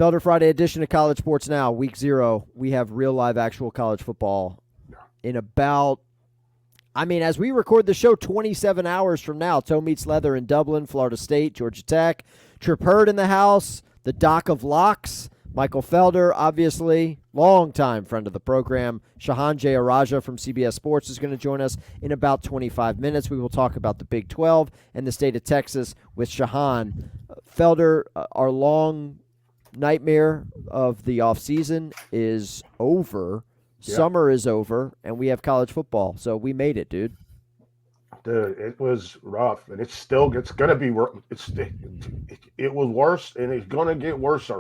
Felder Friday edition of College Sports Now, Week 0. We have real live actual college football in about, as we record the show 27 hours from now. Toe meets leather in Dublin, Florida State, Georgia Tech. Trip Hurd in the house, the Doc of Locks, Michael Felder, obviously, longtime friend of the program. Shehan Jeyarajah from CBS Sports is going to join us in about 25 minutes. We will talk about the Big 12 and the state of Texas with Shehan. Felder, our long nightmare of the offseason is over. Yeah. Summer is over, and we have college football. So we made it, dude. Dude, it was rough, and it's going to be worse. It was worse, and it's going to get worse.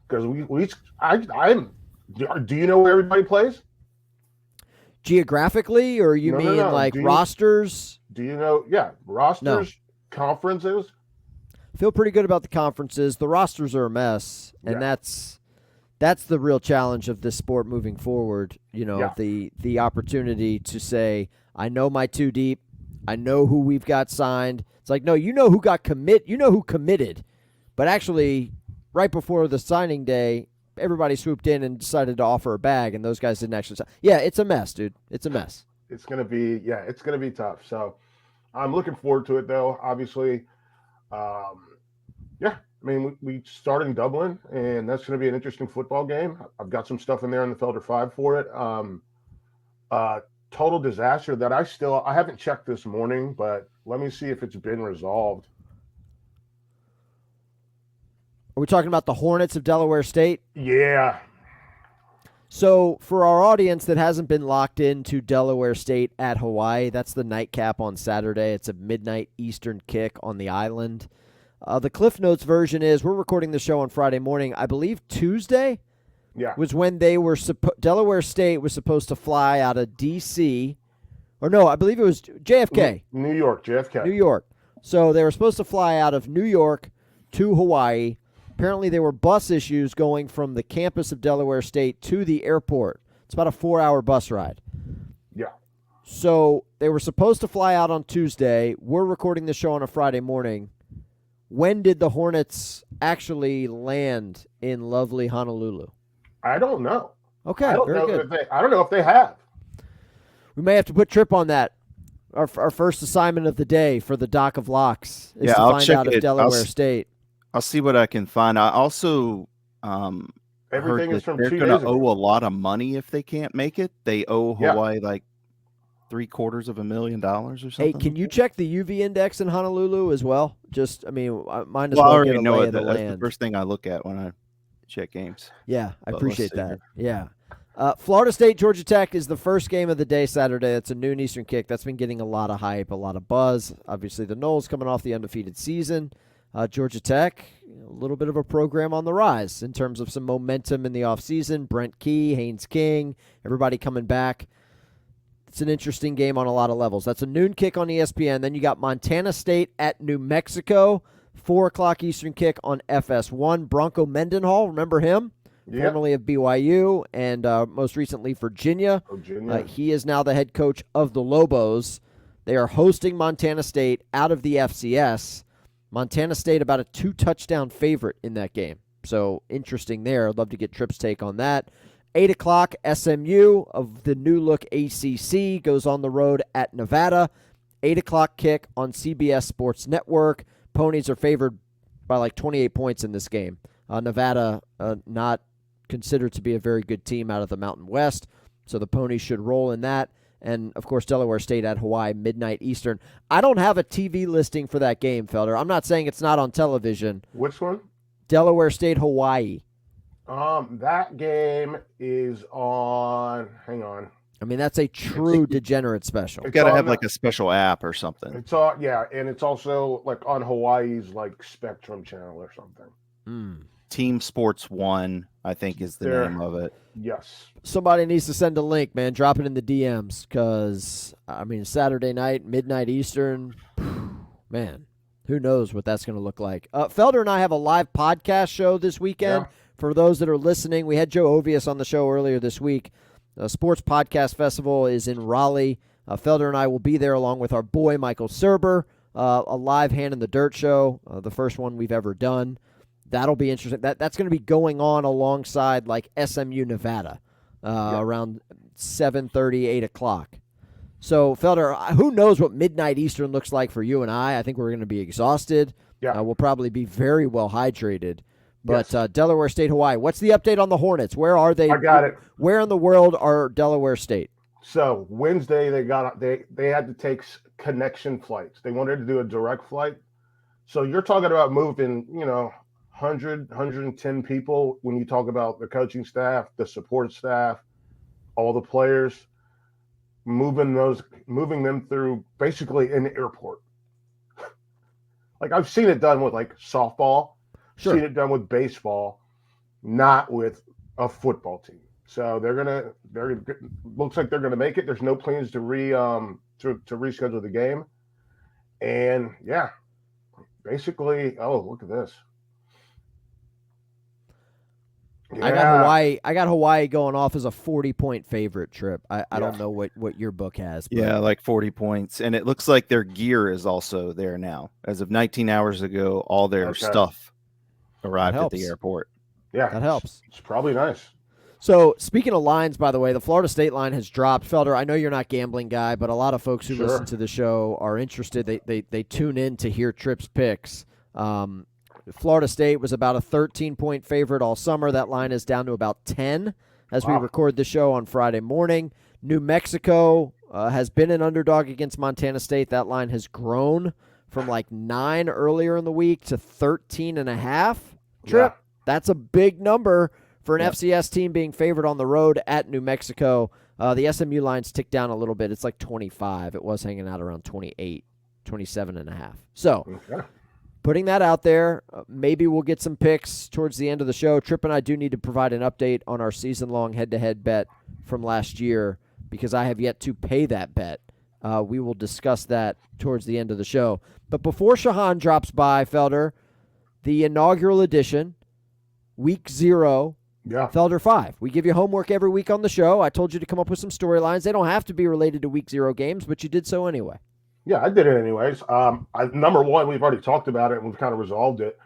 Because do you know where everybody plays? Geographically, or you mean rosters? Do you know? Yeah, rosters, conferences. Feel pretty good about the conferences. The rosters are a mess, and that's the real challenge of this sport moving forward. The opportunity to say, I know my two deep, I know who we've got signed. It's like, no, you know who committed, but actually, right before the signing day, everybody swooped in and decided to offer a bag, and those guys didn't actually sign. Yeah, it's a mess, dude. It's a mess. It's gonna be tough. So, I'm looking forward to it, though. Obviously. We start in Dublin, and that's going to be an interesting football game. I've got some stuff in there in the Felder 5 for it. Total disaster that I haven't checked this morning, but let me see if it's been resolved. Are we talking about the Hornets of Delaware State? Yeah. So for our audience that hasn't been locked into Delaware State at Hawaii, that's the nightcap on Saturday. It's a midnight Eastern kick on the island. The Cliff Notes version is we're recording the show on Friday morning. I believe Tuesday was when they were Delaware State was supposed to fly out of D.C. Or no, I believe it was JFK. New York, JFK. New York. So they were supposed to fly out of New York to Hawaii. Apparently there were bus issues going from the campus of Delaware State to the airport. It's about a 4-hour bus ride. Yeah. So they were supposed to fly out on Tuesday. We're recording the show on a Friday morning. When did the Hornets actually land in lovely Honolulu? I don't know. Okay, very good. I don't know if they have. We may have to put Trip on that. Our first assignment of the day for the Doc of Locks is to find out if Delaware State. I'll see what I can find. I also everything is from they're going to owe a lot of money if they can't make it. They owe Hawaii like $750,000 or something. Hey, can you check the UV index in Honolulu as well? Mine as well. I well already get a know lay it. of the That's land. the first thing I look at when I check games. Yeah, I appreciate that. Yeah. Florida State, Georgia Tech is the first game of the day Saturday. That's a noon Eastern kick. That's been getting a lot of hype, a lot of buzz. Obviously, the Noles coming off the undefeated season. Georgia Tech, a little bit of a program on the rise in terms of some momentum in the offseason. Brent Key, Haynes King, everybody coming back. It's an interesting game on a lot of levels. That's a noon kick on ESPN. Then you got Montana State at New Mexico, 4 o'clock Eastern kick on FS1. Bronco Mendenhall, remember him? Yep. Formerly of BYU and most recently Virginia. He is now the head coach of the Lobos. They are hosting Montana State out of the FCS. Montana State about a 2-touchdown favorite in that game. So interesting there. I'd love to get Tripp's take on that. 8 o'clock, SMU of the new look ACC goes on the road at Nevada. 8 o'clock kick on CBS Sports Network. Ponies are favored by like 28 points in this game. Nevada not considered to be a very good team out of the Mountain West, so the Ponies should roll in that. And, of course, Delaware State at Hawaii, midnight Eastern. I don't have a TV listing for that game, Felder. I'm not saying it's not on television. Which one? Delaware State, Hawaii. That game is on. Hang on. I mean, that's a true degenerate special. You got to have like a special app or something. It's all, and it's also like on Hawaii's like Spectrum channel or something. Team Sports One, I think, is the name of it. Yes. Somebody needs to send a link, man. Drop it in the DMs because, Saturday night, midnight Eastern, man, who knows what that's going to look like. Felder and I have a live podcast show this weekend. Yeah. For those that are listening, we had Joe Ovius on the show earlier this week. The Sports Podcast Festival is in Raleigh. Felder and I will be there along with our boy Michael Serber. A live Hand in the Dirt show, the first one we've ever done. That'll be interesting. That's going to be going on alongside like SMU Nevada around 7:30, 8 o'clock. So, Felder, who knows what midnight Eastern looks like for you and I? I think we're going to be exhausted. Yeah. We'll probably be very well hydrated. But Yes. Delaware State, Hawaii, what's the update on the Hornets? Where are they? I got it. Where in the world are Delaware State? So Wednesday they had to take connection flights. They wanted to do a direct flight. So you're talking about moving, 100, 110 people when you talk about the coaching staff, the support staff, all the players, moving them through basically an airport. Like I've seen it done with like softball, Sure. seen it done with baseball, not with a football team. So looks like they're gonna make it. There's no plans to reschedule the game. And yeah, basically, look at this. Yeah. I got Hawaii going off as a 40-point favorite trip. I don't know what your book has. But. Yeah, like 40 points. And it looks like their gear is also there now. As of 19 hours ago, all their stuff arrived at the airport. Yeah, that helps. It's probably nice. So, speaking of lines, by the way, the Florida State line has dropped. Felder, I know you're not a gambling guy, but a lot of folks who listen to the show are interested. They tune in to hear Tripp's picks. Florida State was about a 13-point favorite all summer. That line is down to about 10 as we record the show on Friday morning. New Mexico has been an underdog against Montana State. That line has grown from like 9 earlier in the week to 13.5. Tripp, that's a big number for an FCS team being favored on the road at New Mexico. The SMU line's ticked down a little bit. It's like 25. It was hanging out around 28, 27.5. So, putting that out there, maybe we'll get some picks towards the end of the show. Tripp and I do need to provide an update on our season-long head-to-head bet from last year because I have yet to pay that bet. We will discuss that towards the end of the show. But before Shehan drops by, Felder, the inaugural edition, Week 0, Felder 5. We give you homework every week on the show. I told you to come up with some storylines. They don't have to be related to Week 0 games, but you did so anyway. Yeah, I did it anyways. Number one, we've already talked about it and we've kind of resolved it.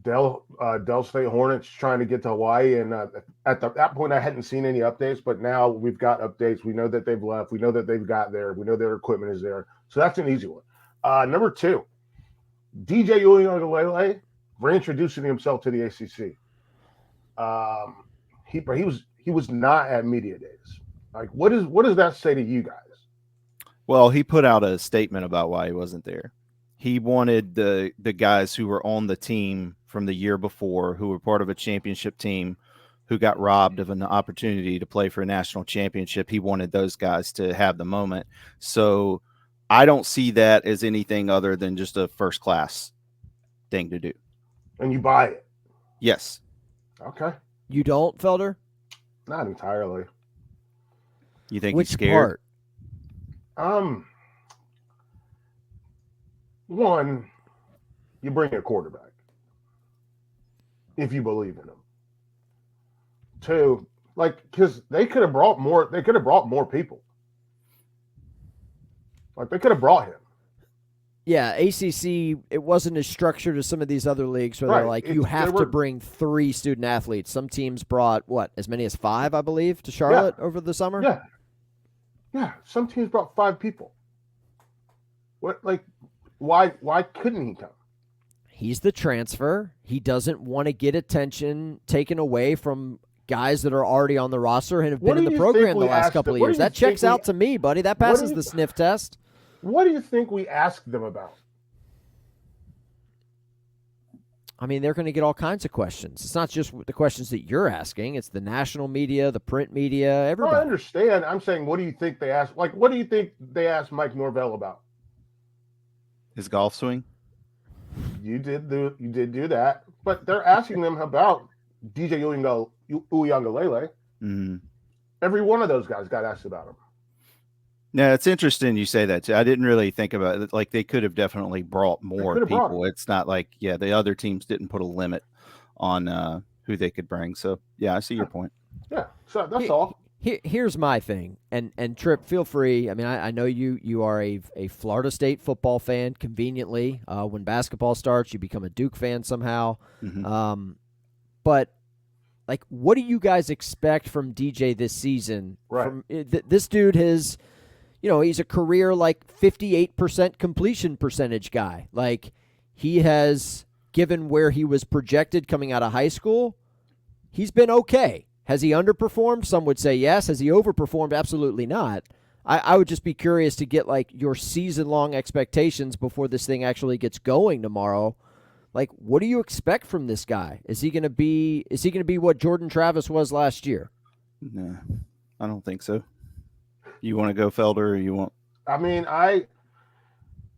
Del State Hornets trying to get to Hawaii, and at that point, I hadn't seen any updates, but now we've got updates. We know that they've left. We know that they've got there. We know their equipment is there. So that's an easy one. Number 2, DJ Uiagalelei reintroducing himself to the ACC. He was not at media days. Like, what does that say to you guys? Well, he put out a statement about why he wasn't there. He wanted the guys who were on the team from the year before, who were part of a championship team, who got robbed of an opportunity to play for a national championship. He wanted those guys to have the moment. So I don't see that as anything other than just a first-class thing to do. And you buy it? Yes. Okay. You don't, Felder? Not entirely. You think Which he's scared? Part? One, you bring a quarterback if you believe in him. 2, because they could have brought more. They could have brought more people. Like, they could have brought him. Yeah, ACC, it wasn't as structured as some of these other leagues where they're like, you have to bring 3 student athletes. Some teams brought, as many as 5, I believe, to Charlotte over the summer? Yeah. Yeah, some teams brought 5 people. Why couldn't he come? He's the transfer. He doesn't want to get attention taken away from guys that are already on the roster and have been in the program the last couple of years. That checks out to me, buddy. That passes the sniff test. What do you think we asked them about? I mean, they're going to get all kinds of questions. It's not just the questions that you're asking. It's the national media, the print media, everybody. I understand. I'm saying, what do you think they asked? Like, what do you think they asked Mike Norvell about? His golf swing? You did do that. But they're asking them about DJ Uiagalelei. Mm-hmm. Every one of those guys got asked about him. No, it's interesting you say that too. I didn't really think about it. Like, they could have definitely brought more people. It's not like, the other teams didn't put a limit on who they could bring. So, yeah, I see your point. Yeah, so that's all. Here's my thing, and Tripp, feel free. I mean, I know you are a Florida State football fan. Conveniently, when basketball starts, you become a Duke fan somehow. Mm-hmm. But like, what do you guys expect from DJ this season? Right. This dude has, he's a career like 58% completion percentage guy. Like, he has, given where he was projected coming out of high school, he's been okay. Has he underperformed? Some would say yes. Has he overperformed? Absolutely not. I would just be curious to get like your season-long expectations before this thing actually gets going tomorrow. Like, what do you expect from this guy? Is he going to be what Jordan Travis was last year? No, I don't think so. You want to go Felder, or you want? I mean, I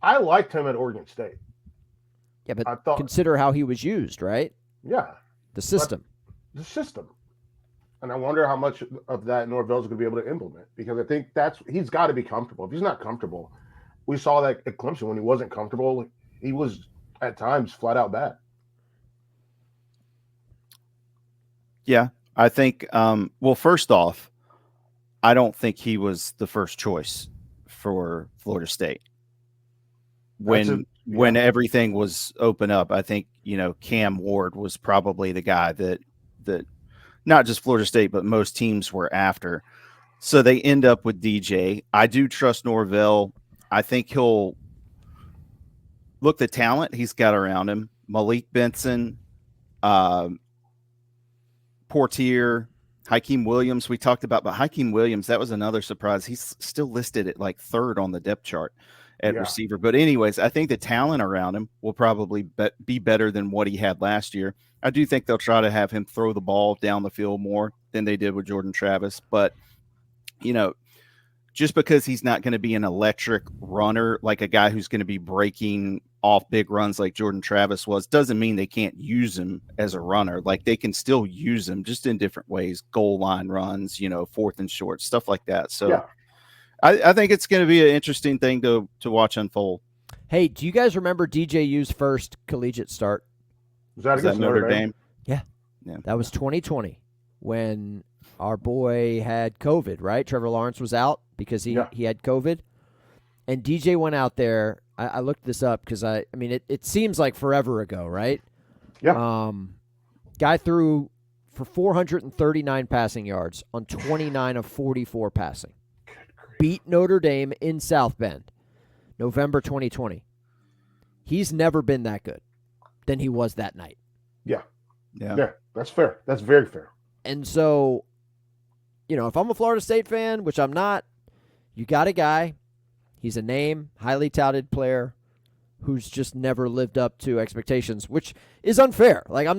liked him at Oregon State. Yeah, but consider how he was used, right? Yeah. The system. The system. And I wonder how much of that Norvell's going to be able to implement, because I think he's got to be comfortable. If he's not comfortable, we saw that at Clemson when he wasn't comfortable, he was at times flat out bad. Yeah, I think. Well, first off, I don't think he was the first choice for Florida State when everything was open up. I think Cam Ward was probably the guy that not just Florida State, but most teams were after. So they end up with DJ. I do trust Norvell. I think he'll look the talent he's got around him. Malik Benson, Portier, Hakeem Williams. We talked about, but Hakeem Williams, that was another surprise. He's still listed at like third on the depth chart at receiver. But anyways, I think the talent around him will probably be better than what he had last year. I do think they'll try to have him throw the ball down the field more than they did with Jordan Travis. But, just because he's not going to be an electric runner, like a guy who's going to be breaking off big runs like Jordan Travis was, doesn't mean they can't use him as a runner. Like, they can still use him just in different ways, goal line runs, fourth and short, stuff like that. So I think it's going to be an interesting thing to watch unfold. Hey, do you guys remember DJU's first collegiate start? Was that against Notre Dame? Yeah. That was 2020 when our boy had COVID, right? Trevor Lawrence was out because he had COVID. And DJ went out there. I looked this up because it seems like forever ago, right? Yeah. Guy threw for 439 passing yards on 29 of 44 passing. Beat Notre Dame in South Bend, November 2020. He's never been that good than he was that night. Yeah. That's fair. That's very fair. And so, if I'm a Florida State fan, which I'm not, you got a guy. He's a name, highly touted player who's just never lived up to expectations, which is unfair. Like, I'm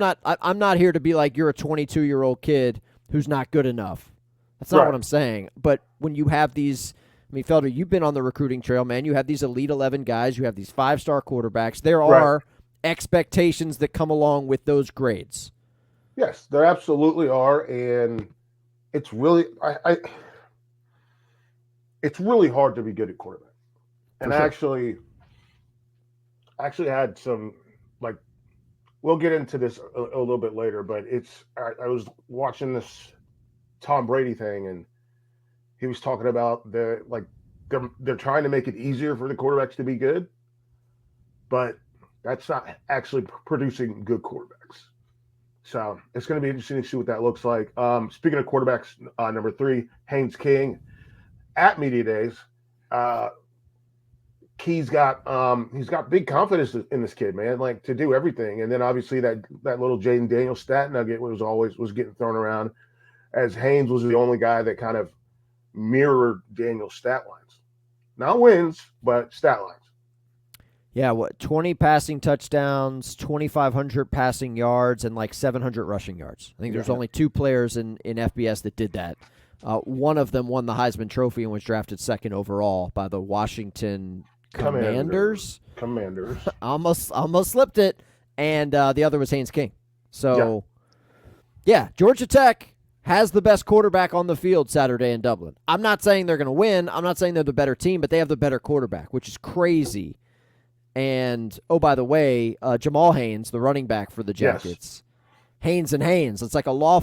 not here to be like, you're a 22-year-old kid who's not good enough. That's not what I'm saying. But when you have these, Felder, you've been on the recruiting trail, man. You have these Elite 11 guys. You have these 5-star quarterbacks. There are expectations that come along with those grades. Yes, there absolutely are. And it's really, it's really hard to be good at quarterback. And I actually had some, like, we'll get into this a little bit later, but I was watching this Tom Brady thing, and he was talking about they're trying to make it easier for the quarterbacks to be good, but that's not actually producing good quarterbacks. So it's going to be interesting to see what that looks like. Speaking of quarterbacks, number 3, Haynes King, at Media Days, he's got big confidence in this kid, man, like, to do everything. And then obviously that little Jaden Daniels stat nugget was getting thrown around, as Haynes was the only guy that kind of mirrored Daniel's stat lines. Not wins, but stat lines. Yeah, 20 passing touchdowns, 2,500 passing yards, and like 700 rushing yards. I think there's only 2 players in FBS that did that. One of them won the Heisman Trophy and was drafted 2nd overall by the Washington Commanders. Almost slipped it. And the other was Haynes King. So, Georgia Tech has the best quarterback on the field Saturday in Dublin. I'm not saying they're going to win. I'm not saying they're the better team, but they have the better quarterback, which is crazy. And, oh, by the way, Jamal Haynes, the running back for the Jackets, Haynes and Haynes. It's like a law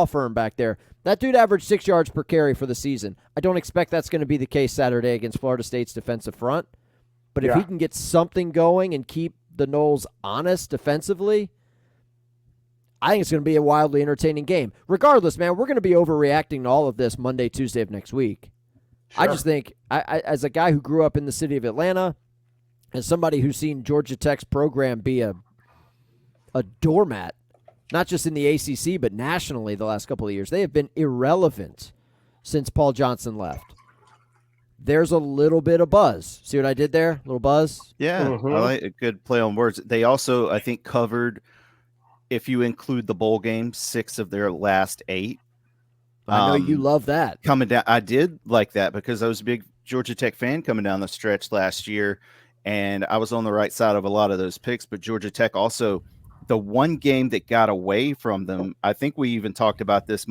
firm back there. That dude averaged 6 yards per carry for the season. I don't expect that's going to be the case Saturday against Florida State's defensive front. But if he can get something going and keep the Noles honest defensively, I think it's going to be a wildly entertaining game. Regardless, man, we're going to be overreacting to all of this Monday, Tuesday of next week. Sure. I just think, I as a guy who grew up in the city of Atlanta, as somebody who's seen Georgia Tech's program be a doormat, not just in the ACC, but nationally the last couple of years, they have been irrelevant since Paul Johnson left. There's a little bit of buzz. See what I did there? A little buzz? Yeah, I like a good play on words. They also, I think, covered, if you include the bowl games, 6 of their last 8. I know you love that. Coming down, I did like that because I was a big Georgia Tech fan coming down the stretch last year, and I was on the right side of a lot of those picks. But Georgia Tech also, the one game that got away from them, I think we even talked about this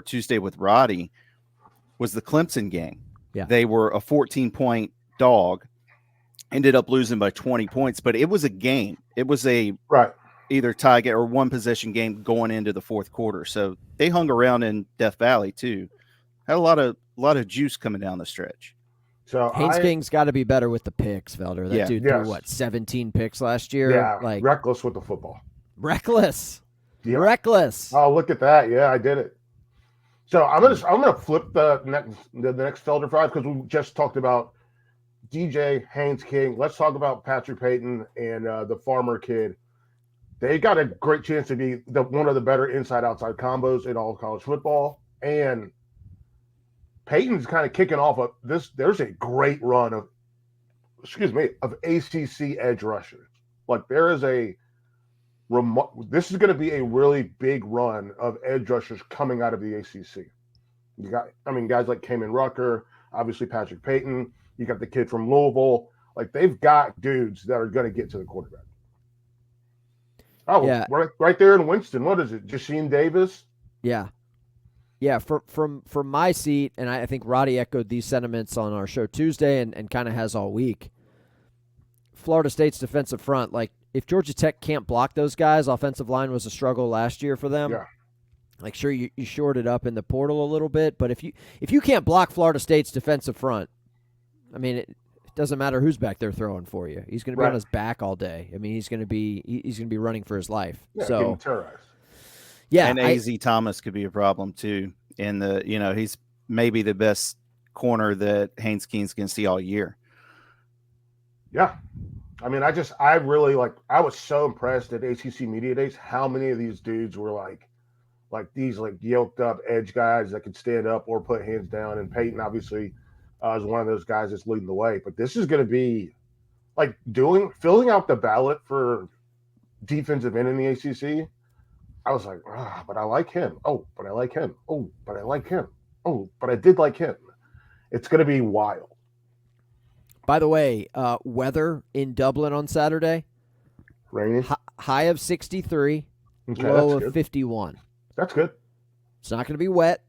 Tuesday with Roddy, was the Clemson game. Yeah. They were a 14-point dog, ended up losing by 20 points, but it was a game. It was a either tie game or one possession game going into the fourth quarter. So they hung around in Death Valley too. Had a lot of juice coming down the stretch. So Haynes King's got to be better with the picks, Felder. That dude threw 17 picks last year? Yeah, like reckless with the football. Reckless. Yep. Reckless. Oh, look at that. Yeah, I did it. So I'm gonna flip the next Felder 5 because we just talked about DJ Haynes King. Let's talk about Patrick Payton and the Farmer kid. They got a great chance to be one of the better inside-outside combos in all of college football. And Payton's kind of kicking off of this. There's a great run of ACC edge rushers. Like there is this is going to be a really big run of edge rushers coming out of the ACC. You got, guys like Kamen Rucker, obviously Patrick Payton. You got the kid from Louisville. Like they've got dudes that are going to get to the quarterback. Oh, yeah. Right there in Winston. What is it? Jasheem Davis? Yeah. Yeah, from my seat, and I think Roddy echoed these sentiments on our show Tuesday and kind of has all week. Florida State's defensive front, like if Georgia Tech can't block those guys, offensive line was a struggle last year for them. Yeah. Like sure you shored it up in the portal a little bit, but if you can't block Florida State's defensive front, it doesn't matter who's back there throwing for you. He's going to be on his back all day. He's going to be running for his life. Yeah, so terrorized. Yeah, and AZ Thomas could be a problem too. In the he's maybe the best corner that Haynes King's going to see all year. Yeah, I was so impressed at ACC Media Days how many of these dudes were like these yoked up edge guys that could stand up or put hands down. And Peyton obviously is one of those guys that's leading the way. But this is going to be like filling out the ballot for defensive end in the ACC. I was like, but I like him. Oh, but I like him. Oh, but I like him. Oh, but I did like him. It's going to be wild. By the way, weather in Dublin on Saturday. Rainy. High of 63, okay, low of 51. That's good. It's not going to be wet.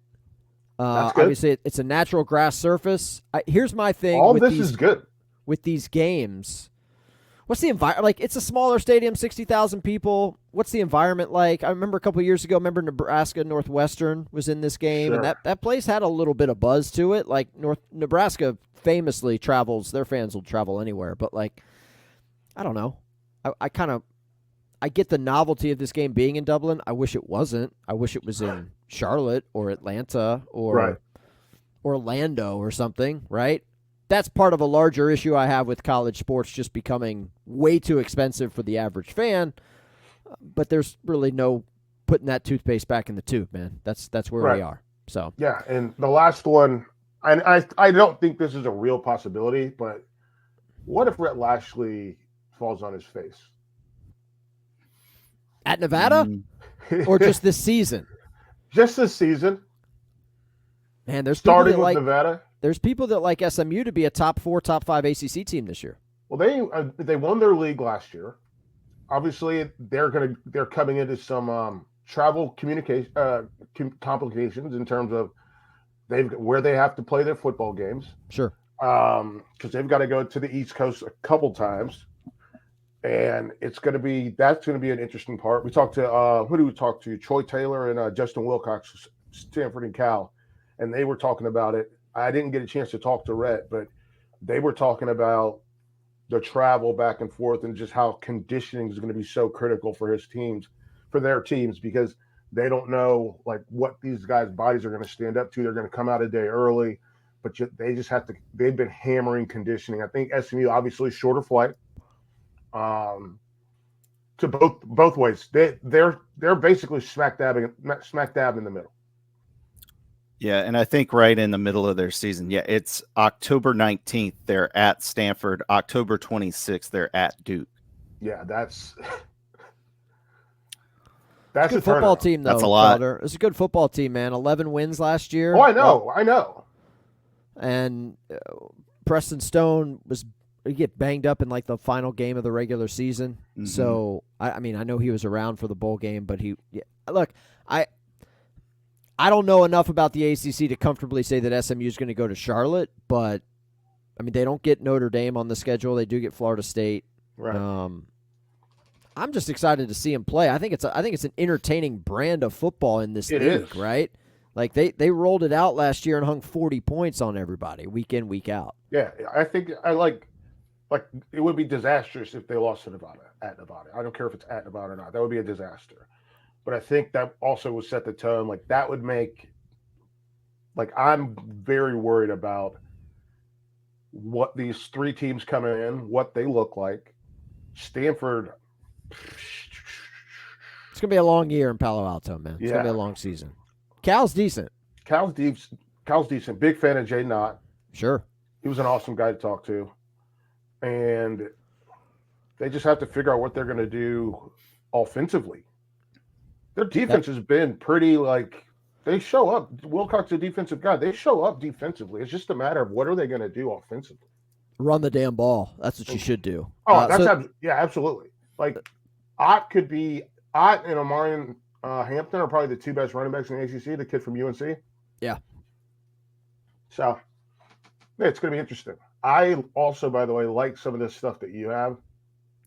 That's good. Obviously, it's a natural grass surface. Here's my thing. All this is good. With these games, what's the environment? Like, it's a smaller stadium, 60,000 people. What's the environment like? I remember a couple of years ago, Nebraska Northwestern was in this game, sure. and that place had a little bit of buzz to it. Like, Nebraska famously travels, their fans will travel anywhere, but, like, I don't know. I get the novelty of this game being in Dublin. I wish it wasn't. I wish it was in Charlotte or Atlanta or Orlando or something, right? That's part of a larger issue I have with college sports just becoming way too expensive for the average fan. But there's really no putting that toothpaste back in the tube, man. That's where we are. So yeah, and the last one, and I don't think this is a real possibility, but what if Rhett Lashley falls on his face? At Nevada? Or just this season? Just this season. Man, there's starting with Nevada. There's people that like SMU to be a top 4, top 5 ACC team this year. Well, they won their league last year. Obviously, they're coming into some travel communication complications in terms of where they have to play their football games. Sure. Because they've got to go to the East Coast a couple times. And that's going to be an interesting part. We talked to who do we talk to? Troy Taylor and Justin Wilcox, Stanford and Cal, and they were talking about it. I didn't get a chance to talk to Rhett, but they were talking about the travel back and forth and just how conditioning is going to be so critical for their teams, because they don't know like what these guys' bodies are going to stand up to. They're going to come out a day early, but they just have to. They've been hammering conditioning. I think SMU obviously shorter flight. To both ways, they're basically smack dab in the middle. Yeah, and I think right in the middle of their season. Yeah, it's October 19th. They're at Stanford. October 26th. They're at Duke. Yeah, that's a good football team, though. That's a lot. Felder. It's a good football team, man. 11 wins last year. Oh, I know. And Preston Stone get banged up in like the final game of the regular season. Mm-hmm. So I mean, I know he was around for the bowl game, but look, I don't know enough about the ACC to comfortably say that SMU is going to go to Charlotte, but I mean, they don't get Notre Dame on the schedule. They do get Florida State. Right. I'm just excited to see him play. I think it's an entertaining brand of football in this league, right? Like they rolled it out last year and hung 40 points on everybody week in, week out. Yeah, I think it would be disastrous if they lost to Nevada at Nevada. I don't care if it's at Nevada or not. That would be a disaster. But I think that also would set the tone. Like that would make, like I'm very worried about what these three teams coming in, what they look like. Stanford. It's gonna be a long year in Palo Alto, man. It's gonna be a long season. Cal's decent. Cal's decent. Big fan of Jay Knott. Sure. He was an awesome guy to talk to. And they just have to figure out what they're going to do offensively. Their defense has been pretty they show up. Wilcox, a defensive guy, they show up defensively. It's just a matter of what are they going to do offensively. Run the damn ball. That's what you should do. Oh, absolutely. Like Ott and Omarion Hampton are probably the two best running backs in the ACC. The kid from UNC. Yeah. So it's going to be interesting. I also, by the way, like some of this stuff that you have.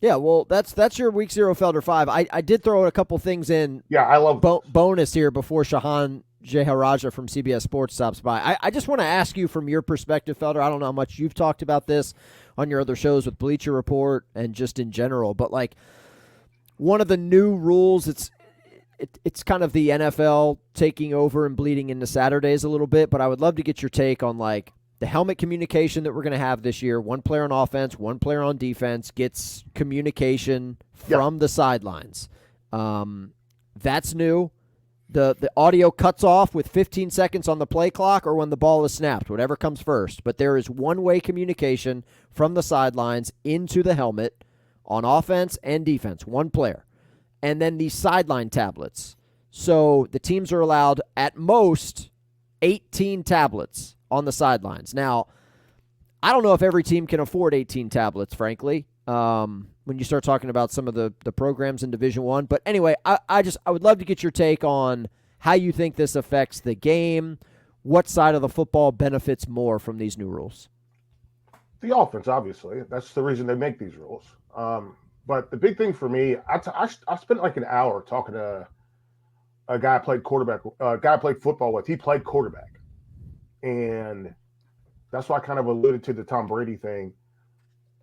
Yeah, well, that's your Week 0 Felder 5. I did throw a couple things in. Yeah, I love bonus here before Shehan Jeyarajah from CBS Sports stops by. I just want to ask you from your perspective, Felder. I don't know how much you've talked about this on your other shows with Bleacher Report and just in general, but like one of the new rules, it's kind of the NFL taking over and bleeding into Saturdays a little bit, but I would love to get your take on like the helmet communication that we're going to have this year. One player on offense, one player on defense gets communication from the sidelines. That's new. The audio cuts off with 15 seconds on the play clock or when the ball is snapped, whatever comes first. But there is one-way communication from the sidelines into the helmet on offense and defense, one player. And then these sideline tablets. So the teams are allowed at most 18 tablets on the sidelines. Now, I don't know if every team can afford 18 tablets, frankly, when you start talking about some of the programs in Division I. But anyway, I would love to get your take on how you think this affects the game. What side of the football benefits more from these new rules? The offense, obviously. That's the reason they make these rules. But the big thing for me, I spent like an hour talking to a guy I played football with. He played quarterback. And that's why I kind of alluded to the Tom Brady thing.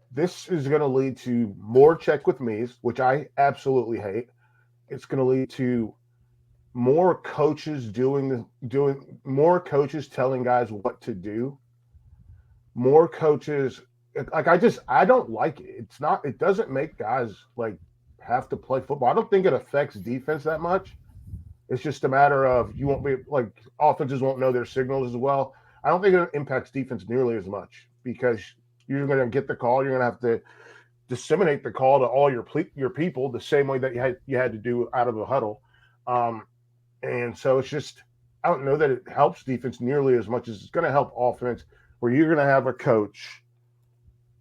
This is going to lead to more check with me's, which I absolutely hate. It's going to lead to more coaches more coaches telling guys what to do. More coaches I don't like it. It doesn't make guys like have to play football. I don't think it affects defense that much. It's just a matter of you won't be like offenses won't know their signals as well. I don't think it impacts defense nearly as much because you're going to get the call. You're going to have to disseminate the call to all your people the same way that you had to do out of the huddle. And so it's just I don't know that it helps defense nearly as much as it's going to help offense, where you're going to have a coach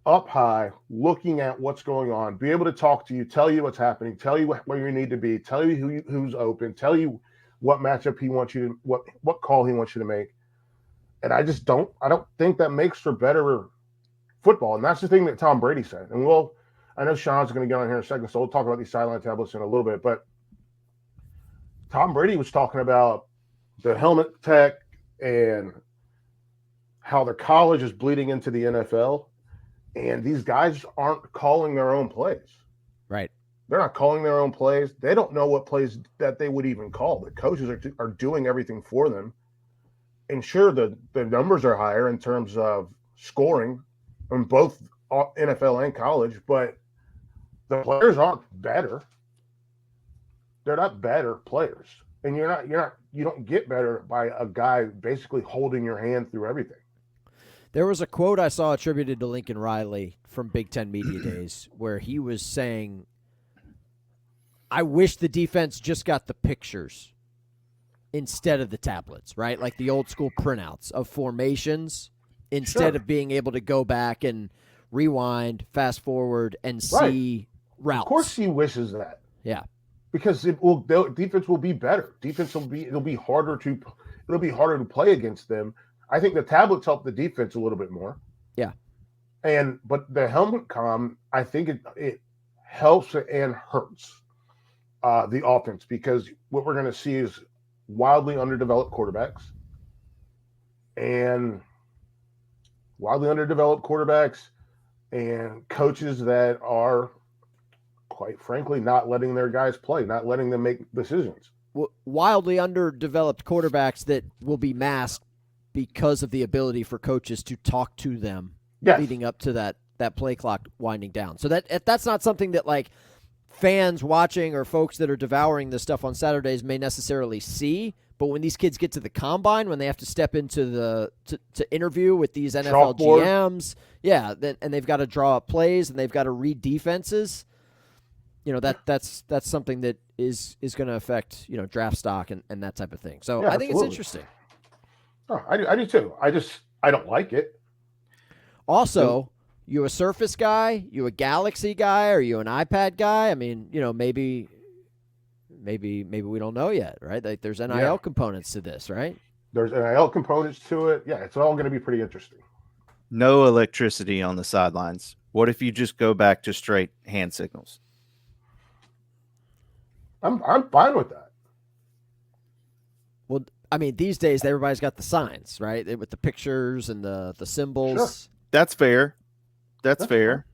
up high looking at what's going on, be able to talk to you, tell you what's happening, tell you where you need to be, tell you who's open, tell you what matchup he wants you to what call he wants you to make. And I don't think that makes for better football. And that's the thing that Tom Brady said. And I know Sean's going to get on here in a second, so we'll talk about these sideline tablets in a little bit. But Tom Brady was talking about the helmet tech and how the college is bleeding into the NFL, and these guys aren't calling their own plays. Right. They're not calling their own plays. They don't know what plays that they would even call. The coaches are doing everything for them. And sure, the numbers are higher in terms of scoring in both NFL and college, but the players aren't better. They're not better players. And you don't get better by a guy basically holding your hand through everything. There was a quote I saw attributed to Lincoln Riley from Big Ten Media Days where he was saying, I wish the defense just got the pictures instead of the tablets, right? Like the old school printouts of formations instead of being able to go back and rewind, fast forward, and see routes. Of course he wishes that. Yeah. Because defense will be better. It'll be harder to play against them. I think the tablets help the defense a little bit more. Yeah. But the helmet comm, I think it helps and hurts the offense, because what we're going to see is wildly underdeveloped quarterbacks and coaches that are, quite frankly, not letting their guys play, not letting them make decisions. Wildly underdeveloped quarterbacks that will be masked because of the ability for coaches to talk to them leading up to that play clock winding down. So that's not something that like fans watching or folks that are devouring this stuff on Saturdays may necessarily see. But when these kids get to the combine, when they have to step into to interview with these NFL GMs, and they've got to draw up plays and they've got to read defenses, that's something that is going to affect draft stock and that type of thing. So I think it's interesting. Oh, I do too. I don't like it. Also, you a Surface guy? You a Galaxy guy? Are you an iPad guy? I mean, maybe we don't know yet, right? Like there's NIL components to this, right? There's NIL components to it. Yeah, it's all going to be pretty interesting. No electricity on the sidelines. What if you just go back to straight hand signals? I'm fine with that. Well, I mean, these days everybody's got the signs, right? With the pictures and the symbols. Sure. That's fair. That's fair.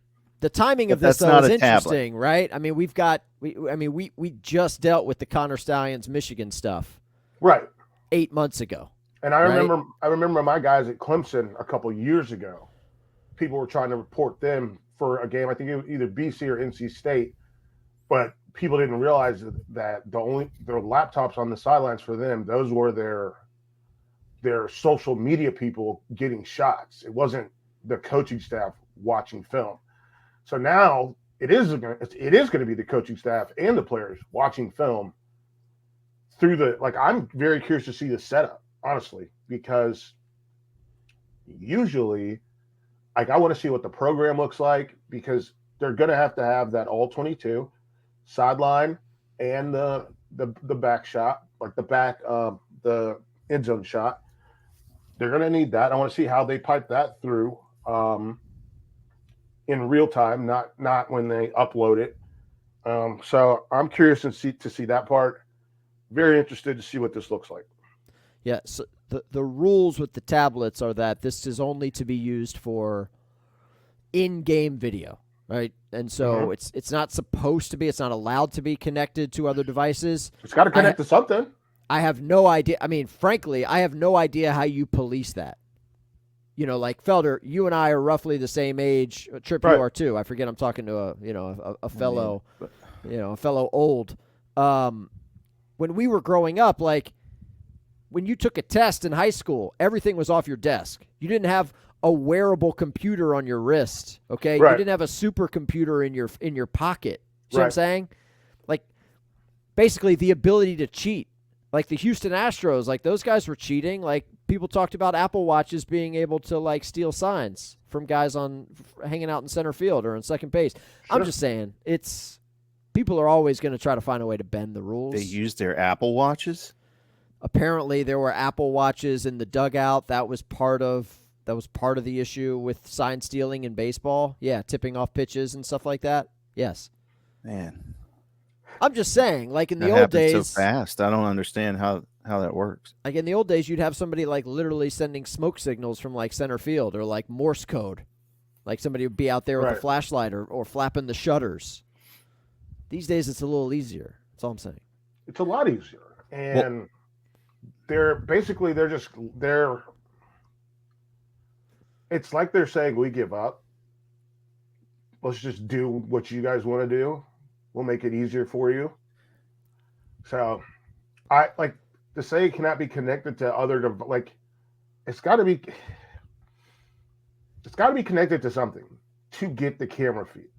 The timing of this though is interesting, right? I mean, we just dealt with the Connor Stallions Michigan stuff, right, 8 months ago. And I remember my guys at Clemson a couple years ago. People were trying to report them for a game. I think it was either BC or NC State, but people didn't realize that their laptops on the sidelines for them, those were their social media people getting shots. It wasn't the coaching staff watching film. So now it is going to be the coaching staff and the players watching film through I'm very curious to see the setup, honestly, because usually I want to see what the program looks like, because they're going to have that all 22 sideline and the back shot, like the back the end zone shot. They're going to need that. I want to see how they pipe that through in real time, not when they upload it. So I'm curious to see that part. Very interested to see what this looks like. Yeah, so the rules with the tablets are that this is only to be used for in-game video, right? And so it's not supposed to be, it's not allowed to be connected to other devices. It's got to connect to something. I have no idea. I mean, frankly, I have no idea how you police that. Like Felder, you and I are roughly the same age. Trip, you are too. I forget I'm talking to a fellow, a fellow old. When we were growing up, like when you took a test in high school, everything was off your desk. You didn't have a wearable computer on your wrist. Okay, right. You didn't have a supercomputer in your pocket. See what I'm saying? Like basically the ability to cheat. Like the Houston Astros, like those guys were cheating. Like people talked about Apple Watches being able to like steal signs from guys hanging out in center field or in second base. Sure. I'm just saying people are always going to try to find a way to bend the rules. They use their Apple Watches? Apparently there were Apple Watches in the dugout. That was part of the issue with sign stealing in baseball. Yeah, tipping off pitches and stuff like that. Yes. Man, I'm just saying, like in the that old happened days, so fast. I don't understand how that works. like in the old days, you'd have somebody like literally sending smoke signals from like center field or like Morse code. Like somebody would be out there with a Right. flashlight or flapping the shutters. These days, it's a little easier. That's all I'm saying. It's a lot easier. And they're it's like they're saying, we give up. Let's just do what you guys want to do. We'll make it easier for you. So I like to say it cannot be connected to other, like it's got to be connected to something to get the camera feed.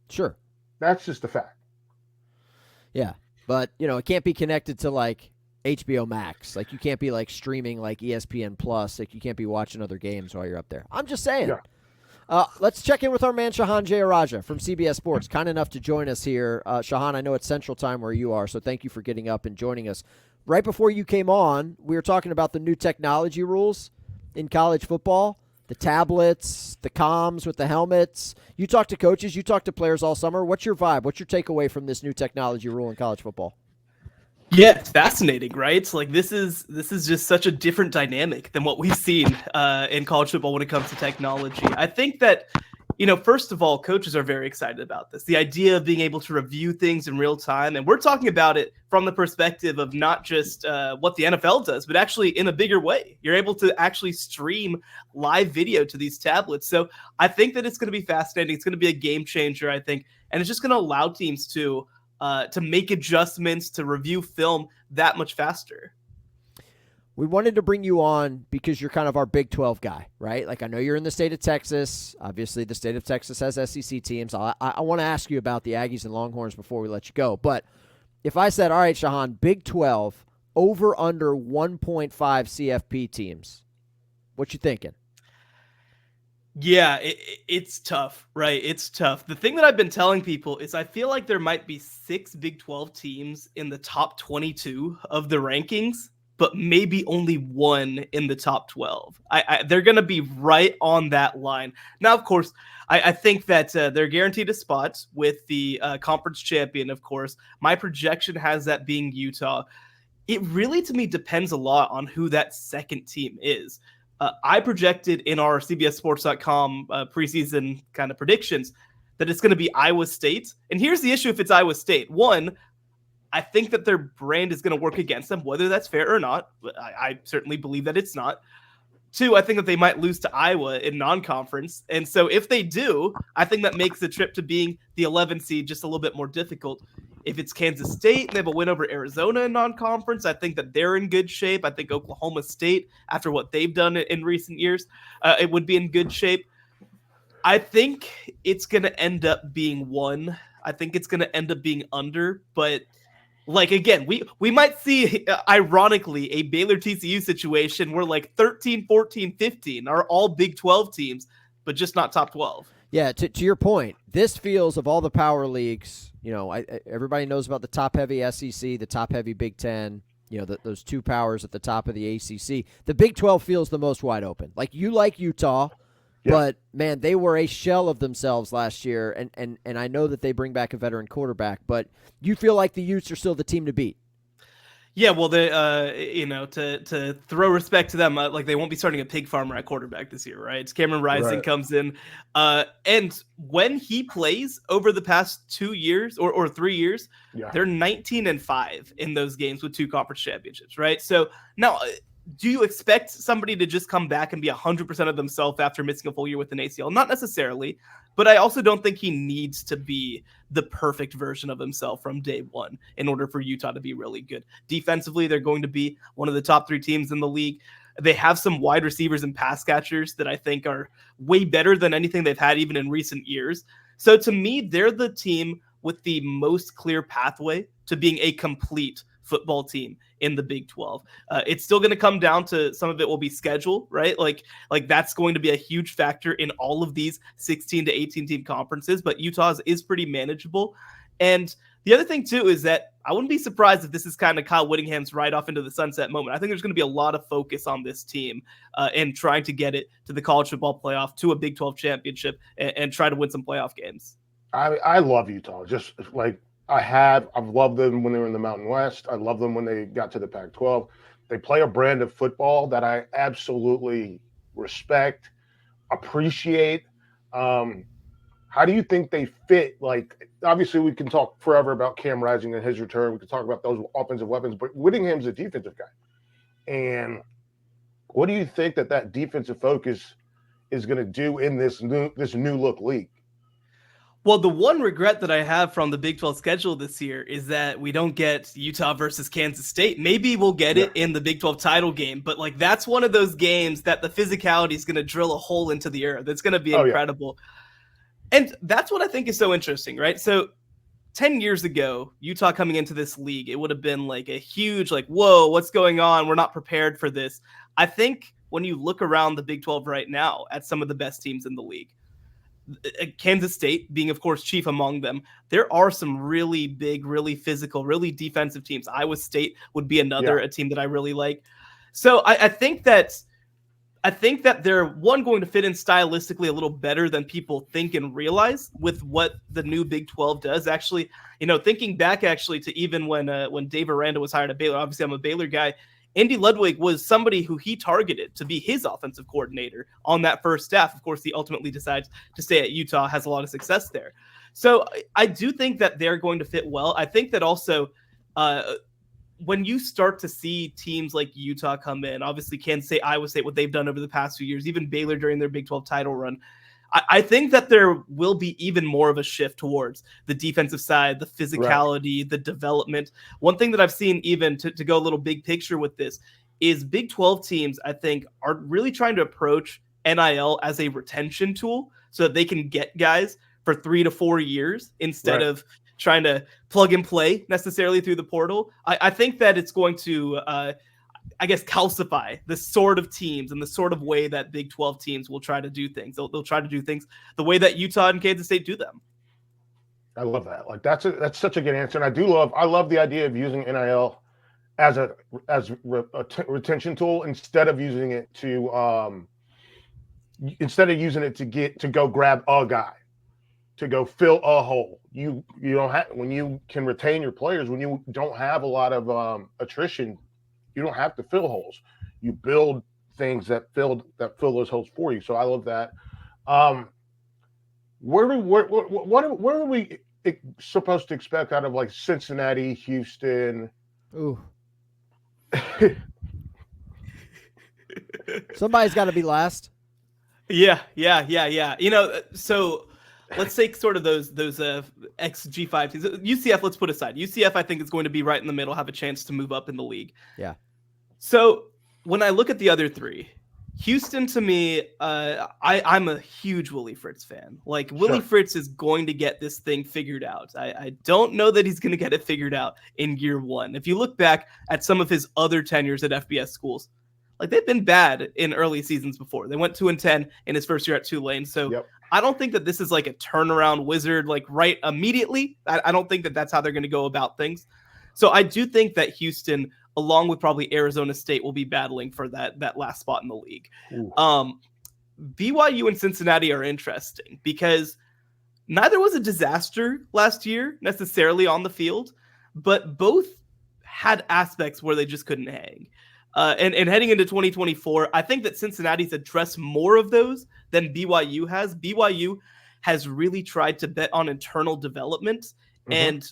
Sure. That's just a fact. Yeah. But, it can't be connected to like HBO Max. Like you can't be like streaming like ESPN Plus. Like you can't be watching other games while you're up there. I'm just saying. Yeah. Let's check in with our man Shehan Jeyarajah from CBS Sports. Kind enough to join us here. Shehan, I know it's Central Time where you are, so thank you for getting up and joining us. Right before you came on, we were talking about the new technology rules in college football, the tablets, the comms with the helmets. You talk to coaches, you talk to players all summer. What's your vibe? What's your takeaway from this new technology rule in college football? Yeah, it's fascinating, right? Like this is just such a different dynamic than what we've seen in college football when it comes to technology. I think that, first of all, coaches are very excited about this. The idea of being able to review things in real time, and we're talking about it from the perspective of not just what the NFL does, but actually in a bigger way. You're able to actually stream live video to these tablets. So I think that it's going to be fascinating. It's going to be a game changer, I think, and it's just going to allow teams to make adjustments, to review film that much faster. We wanted to bring you on because you're kind of our Big 12 guy, right? Like I know you're in the state of Texas. Obviously, the state of Texas has SEC teams. I want to ask you about the Aggies and Longhorns before we let you go. But if I said, all right, Shehan, Big 12, over under 1.5 CFP teams, what you thinking? Yeah, it's tough, right? It's tough. The thing that I've been telling people is I feel like there might be 6 Big 12 teams in the top 22 of the rankings, but maybe only one in the top 12. They're going to be right on that line. Now, of course, I think that they're guaranteed a spot with the conference champion, of course. My projection has that being Utah. It really, to me, depends a lot on who that second team is. I projected in our CBSSports.com preseason kind of predictions that it's going to be Iowa State. And here's the issue if it's Iowa State. One, I think that their brand is going to work against them, whether that's fair or not. I certainly believe that it's not. Two, I think that they might lose to Iowa in non-conference. And so if they do, I think that makes the trip to being the 11 seed just a little bit more difficult. If it's Kansas State and they have a win over Arizona in non-conference, I think that they're in good shape. I think Oklahoma State, after what they've done in recent years, it would be in good shape. I think it's going to end up being one. I think it's going to end up being under. But, like, again, we might see, ironically, a Baylor TCU situation where, like, 13, 14, 15 are all Big 12 teams, but just not top 12. Yeah, to your point, this feels of all the power leagues, everybody knows about the top-heavy SEC, the top-heavy Big Ten, those two powers at the top of the ACC. The Big 12 feels the most wide open. Like, you like Utah, but, man, they were a shell of themselves last year, and I know that they bring back a veteran quarterback, but you feel like the Utes are still the team to beat. Yeah, well, they, to throw respect to them, like they won't be starting a pig farmer at quarterback this year, right? Cameron Rising comes in, and when he plays over the past 2 years or 3 years, they're 19-5 in those games with 2 conference championships, right? So now, do you expect somebody to just come back and be 100% of themselves after missing a full year with an ACL? Not necessarily, but I also don't think he needs to be the perfect version of himself from day one in order for Utah to be really good. Defensively, they're going to be one of the top 3 teams in the league. They have some wide receivers and pass catchers that I think are way better than anything they've had even in recent years. So to me, they're the team with the most clear pathway to being a complete football team in the Big 12. It's still going to come down to some of it will be schedule, right? Like that's going to be a huge factor in all of these 16 to 18 team conferences, but Utah's is pretty manageable. And the other thing too is that I wouldn't be surprised if this is kind of Kyle Whittingham's right off into the sunset moment. I think there's going to be a lot of focus on this team and trying to get it to the college football playoff, to a Big 12 championship, and try to win some playoff games. I love Utah. Just like I've loved them when they were in the Mountain West. I love them when they got to the Pac-12. They play a brand of football that I absolutely respect, appreciate. Um, how do you think they fit? Like, obviously, we can talk forever about Cam Rising and his return. We can talk about those offensive weapons, but Whittingham's a defensive guy. And what do you think that defensive focus is going to do in this new look league? Well, the one regret that I have from the Big 12 schedule this year is that we don't get Utah versus Kansas State. Maybe we'll get it in the Big 12 title game, but like that's one of those games that the physicality is going to drill a hole into the earth. It's going to be incredible. And that's what I think is so interesting, right? So 10 years ago, Utah coming into this league, it would have been like a huge, like, whoa, what's going on? We're not prepared for this. I think when you look around the Big 12 right now at some of the best teams in the league, Kansas State being, of course, chief among them, there are some really big, really physical, really defensive teams. Iowa State would be another a team that I really like. So I think that they're going to fit in stylistically a little better than people think and realize with what the new Big 12 does. Actually, thinking back actually to even when Dave Aranda was hired at Baylor, obviously I'm a Baylor guy. Andy Ludwig was somebody who he targeted to be his offensive coordinator on that first staff. Of course, he ultimately decides to stay at Utah, has a lot of success there. So I do think that they're going to fit well. I think that also when you start to see teams like Utah come in, obviously Kansas State, Iowa State, what they've done over the past few years, even Baylor during their Big 12 title run, I think that there will be even more of a shift towards the defensive side, the physicality, the development. One thing that I've seen, even to go a little big picture with this, is Big 12 teams, I think, are really trying to approach NIL as a retention tool so that they can get guys for 3 to 4 years instead of trying to plug and play necessarily through the portal. I think that it's going to calcify the sort of teams and the sort of way that Big 12 teams will try to do things. They'll try to do things the way that Utah and Kansas State do them. I love that. Like that's such a good answer. And I love the idea of using NIL as a retention tool instead of using it to go grab a guy, to go fill a hole. You don't have, when you can retain your players, when you don't have a lot of attrition, you don't have to fill holes. You build things that fill those holes for you. So I love that. Where are we supposed to expect out of like Cincinnati, Houston? Ooh. Somebody's got to be last. Yeah. So let's take sort of those ex-G5 teams. UCF, let's put aside. UCF, I think, is going to be right in the middle, have a chance to move up in the league. Yeah. So when I look at the other three, Houston, to me, I'm a huge Willie Fritz fan. Like, Willie Fritz is going to get this thing figured out. I don't know that he's going to get it figured out in year one. If you look back at some of his other tenures at FBS schools, like, they've been bad in early seasons before. They went 2-10 in his first year at Tulane. So I don't think that this is like a turnaround wizard, like right immediately. I don't think that that's how they're going to go about things. So I do think that Houston, along with probably Arizona State, will be battling for that last spot in the league. BYU and Cincinnati are interesting because neither was a disaster last year necessarily on the field, but both had aspects where they just couldn't hang. And heading into 2024, I think that Cincinnati's addressed more of those than BYU has. BYU has really tried to bet on internal development, and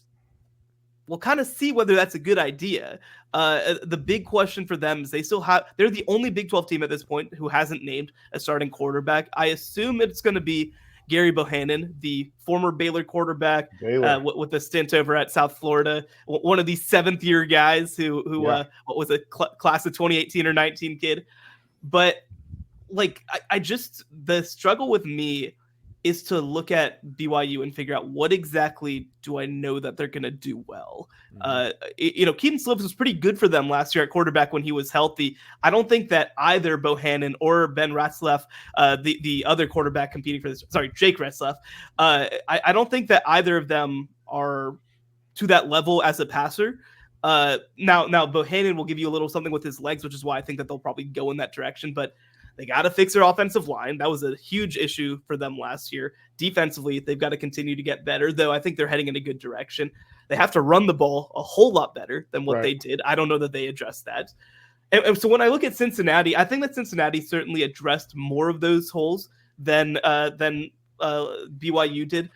we'll kind of see whether that's a good idea. The big question for them is they're the only Big 12 team at this point who hasn't named a starting quarterback. I assume it's going to be Gary Bohannon, the former Baylor quarterback, with a stint over at South Florida, one of these seventh-year guys who what was a class of 2018 or 19 kid. But like, the struggle with me is to look at BYU and figure out what exactly do I know that they're going to do well. Keaton Slips was pretty good for them last year at quarterback when he was healthy. I don't think that either Bohannon or Ben Ratzlaff, the other quarterback competing for this, Jake Ratzlaff, I don't think that either of them are to that level as a passer. Now Bohannon will give you a little something with his legs, which is why I think that they'll probably go in that direction. But They got to fix their offensive line. That was a huge issue for them last year. Defensively, they've got to continue to get better, though I think they're heading in a good direction. They have to run the ball a whole lot better than what they did. I don't know that they addressed that. And so when I look at Cincinnati, I think that Cincinnati certainly addressed more of those holes than BYU did.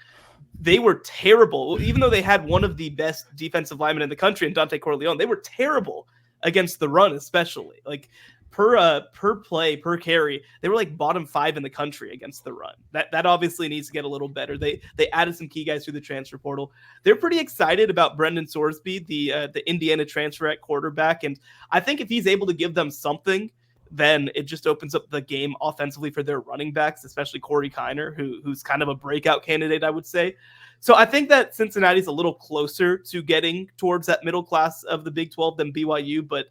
They were terrible. Even though they had one of the best defensive linemen in the country in Dante Corleone, they were terrible against the run, especially. Like per play, per carry, they were like bottom 5 in the country against the run. That obviously needs to get a little better. They added some key guys through the transfer portal. They're pretty excited about Brendan Sorsby, the Indiana transfer at quarterback, and I think if he's able to give them something, then it just opens up the game offensively for their running backs, especially Corey Kiner, who's kind of a breakout candidate, I would say. So I think that Cincinnati's a little closer to getting towards that middle class of the Big 12 than BYU, but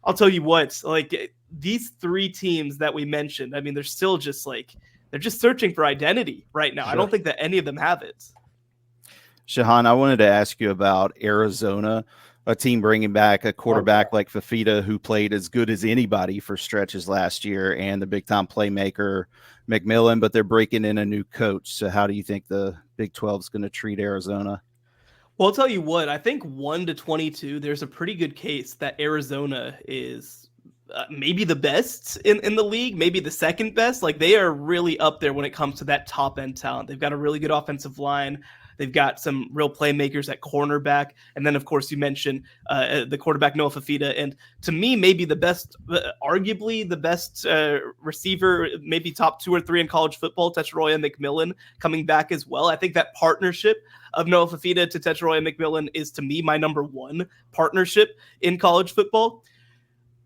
I'll tell you what, like these 3 teams that we mentioned, I mean, they're still just they're just searching for identity right now. Sure. I don't think that any of them have it. Shehan, I wanted to ask you about Arizona, a team bringing back a quarterback like Fafita, who played as good as anybody for stretches last year, and the big-time playmaker McMillan, but they're breaking in a new coach. So how do you think the Big 12 is going to treat Arizona? Well, I'll tell you what, I think 1-22, there's a pretty good case that Arizona is maybe the best in the league, maybe the second best. Like they are really up there when it comes to that top-end talent. They've got a really good offensive line. They've got some real playmakers at cornerback. And then, of course, you mentioned the quarterback, Noah Fafita. And to me, maybe the best, arguably the best receiver, maybe top 2 or 3 in college football, Techaroya McMillan, coming back as well. I think that partnership of Noah Fafita to Techaroya McMillan is, to me, my number 1 partnership in college football.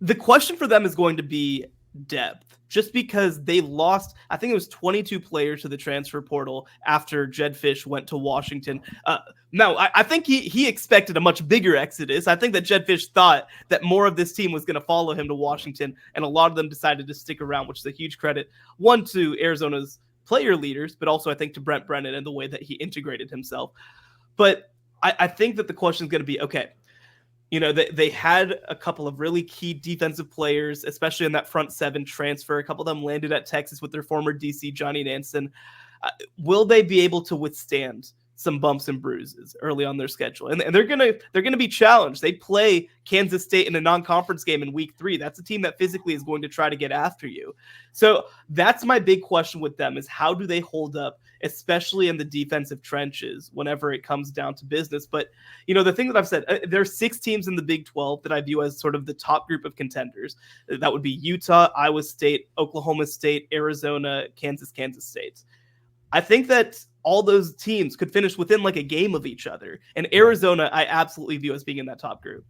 The question for them is going to be depth. Just because they lost, I think it was 22 players to the transfer portal after Jedd Fisch went to Washington. Now, I think he expected a much bigger exodus. I think that Jedd Fisch thought that more of this team was going to follow him to Washington, and a lot of them decided to stick around, which is a huge credit, one, to Arizona's player leaders, but also I think to Brent Brennan and the way that he integrated himself. But I think that the question is going to be, okay, you know, they had a couple of really key defensive players, especially in that front 7 transfer. A couple of them landed at Texas with their former DC, Johnny Nansen. Will they be able to withstand some bumps and bruises early on their schedule? And they're gonna be challenged. They play Kansas State in a non-conference game in week 3. That's a team that physically is going to try to get after you. So that's my big question with them, is how do they hold up, especially in the defensive trenches whenever it comes down to business. But, you know, the thing that I've said, there are 6 teams in the Big 12 that I view as sort of the top group of contenders. That would be Utah, Iowa State, Oklahoma State, Arizona, Kansas State. I think that all those teams could finish within like a game of each other. And Arizona, I absolutely view as being in that top group.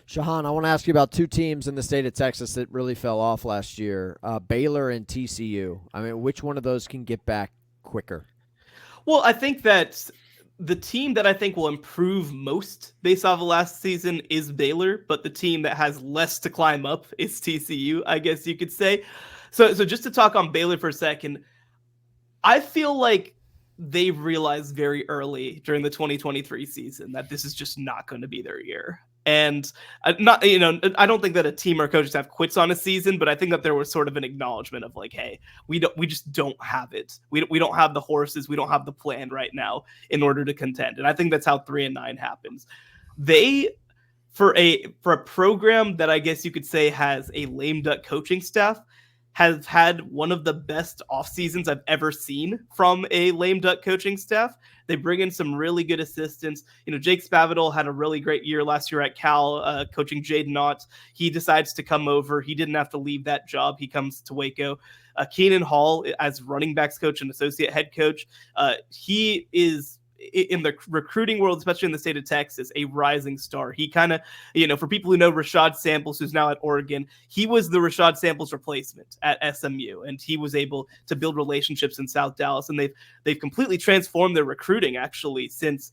Shehan, I want to ask you about 2 teams in the state of Texas that really fell off last year, Baylor and TCU. I mean, which one of those can get back quicker? Well, I think that the team that I think will improve most based off of last season is Baylor, but the team that has less to climb up is TCU, I guess you could say. So just to talk on Baylor for a second, I feel like they realized very early during the 2023 season that this is just not going to be their year. And I don't think that a team or coaching staff quits on a season, but I think that there was sort of an acknowledgement of like, hey, we just don't have it. We don't have the horses. We don't have the plan right now in order to contend. And I think that's how 3-9 happens. They, for a program that I guess you could say has a lame duck coaching staff, has had one of the best off seasons I've ever seen from a lame duck coaching staff. They bring in some really good assistants. You know, Jake Spavital had a really great year last year at Cal, coaching Jaden Ott. He decides to come over. He didn't have to leave that job. He comes to Waco. Keenan Hall as running backs coach and associate head coach. He is, in the recruiting world, especially in the state of Texas, a rising star. He kind of, for people who know Rashad Samples, who's now at Oregon, he was the Rashad Samples replacement at SMU, and he was able to build relationships in South Dallas, and they've completely transformed their recruiting actually since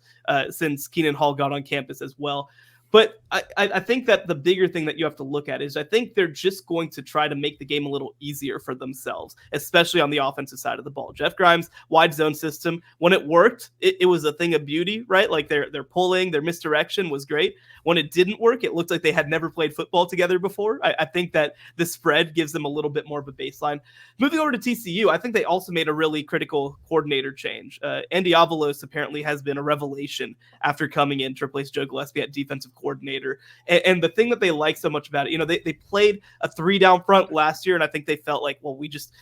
Keenan Hall got on campus as well. But I think that the bigger thing that you have to look at is I think they're just going to try to make the game a little easier for themselves, especially on the offensive side of the ball. Jeff Grimes' wide zone system, when it worked, it was a thing of beauty, right? Like their pulling, their misdirection was great. when it didn't work, it looked like they had never played football together before. I think that the spread gives them a little bit more of a baseline. Moving over to TCU, I think they also made a really critical coordinator change. Andy Avalos apparently has been a revelation after coming in to replace Joe Gillespie at defensive coordinator. And the thing that they like so much about it, they played a 3-down front last year, and I think they felt like, well, we just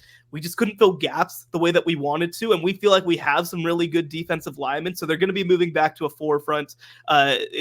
couldn't fill gaps the way that we wanted to. And we feel like we have some really good defensive linemen. So they're going to be moving back to a 4-front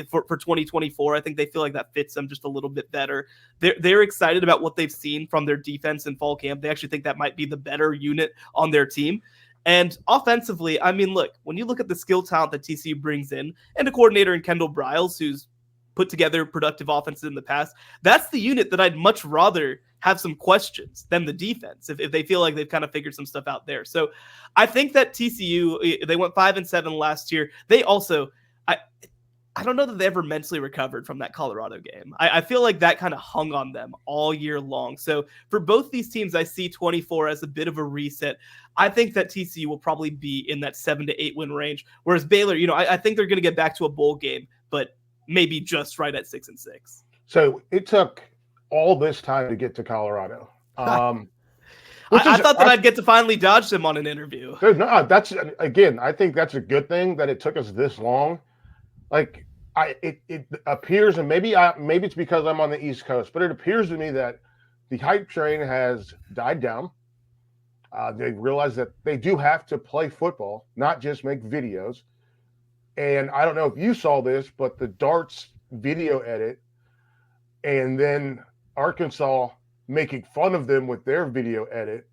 for 2024. I think they feel like that fits them just a little bit better. They're excited about what they've seen from their defense in fall camp. They actually think that might be the better unit on their team. And offensively, I mean, look, when you look at the skill talent that TCU brings in, and a coordinator in Kendall Briles, who's put together productive offenses in the past, that's the unit that I'd much rather have some questions than the defense if they feel like they've kind of figured some stuff out there. So I think that TCU, they went 5-7 last year. They also, I don't know that they ever mentally recovered from that Colorado game. I feel like that kind of hung on them all year long. So for both these teams, I see 24 as a bit of a reset. I think that TCU will probably be in that 7 to 8 win range. Whereas Baylor, I think they're going to get back to a bowl game, but maybe just right at 6-6. So it took all this time to get to Colorado. I thought that I'd get to finally dodge them on an interview. No, I think that's a good thing that it took us this long. Like it appears, and maybe it's because I'm on the East Coast, but it appears to me that the hype train has died down. They realize that they do have to play football, not just make videos. And I don't know if you saw this, but the darts video edit, and then Arkansas making fun of them with their video edit.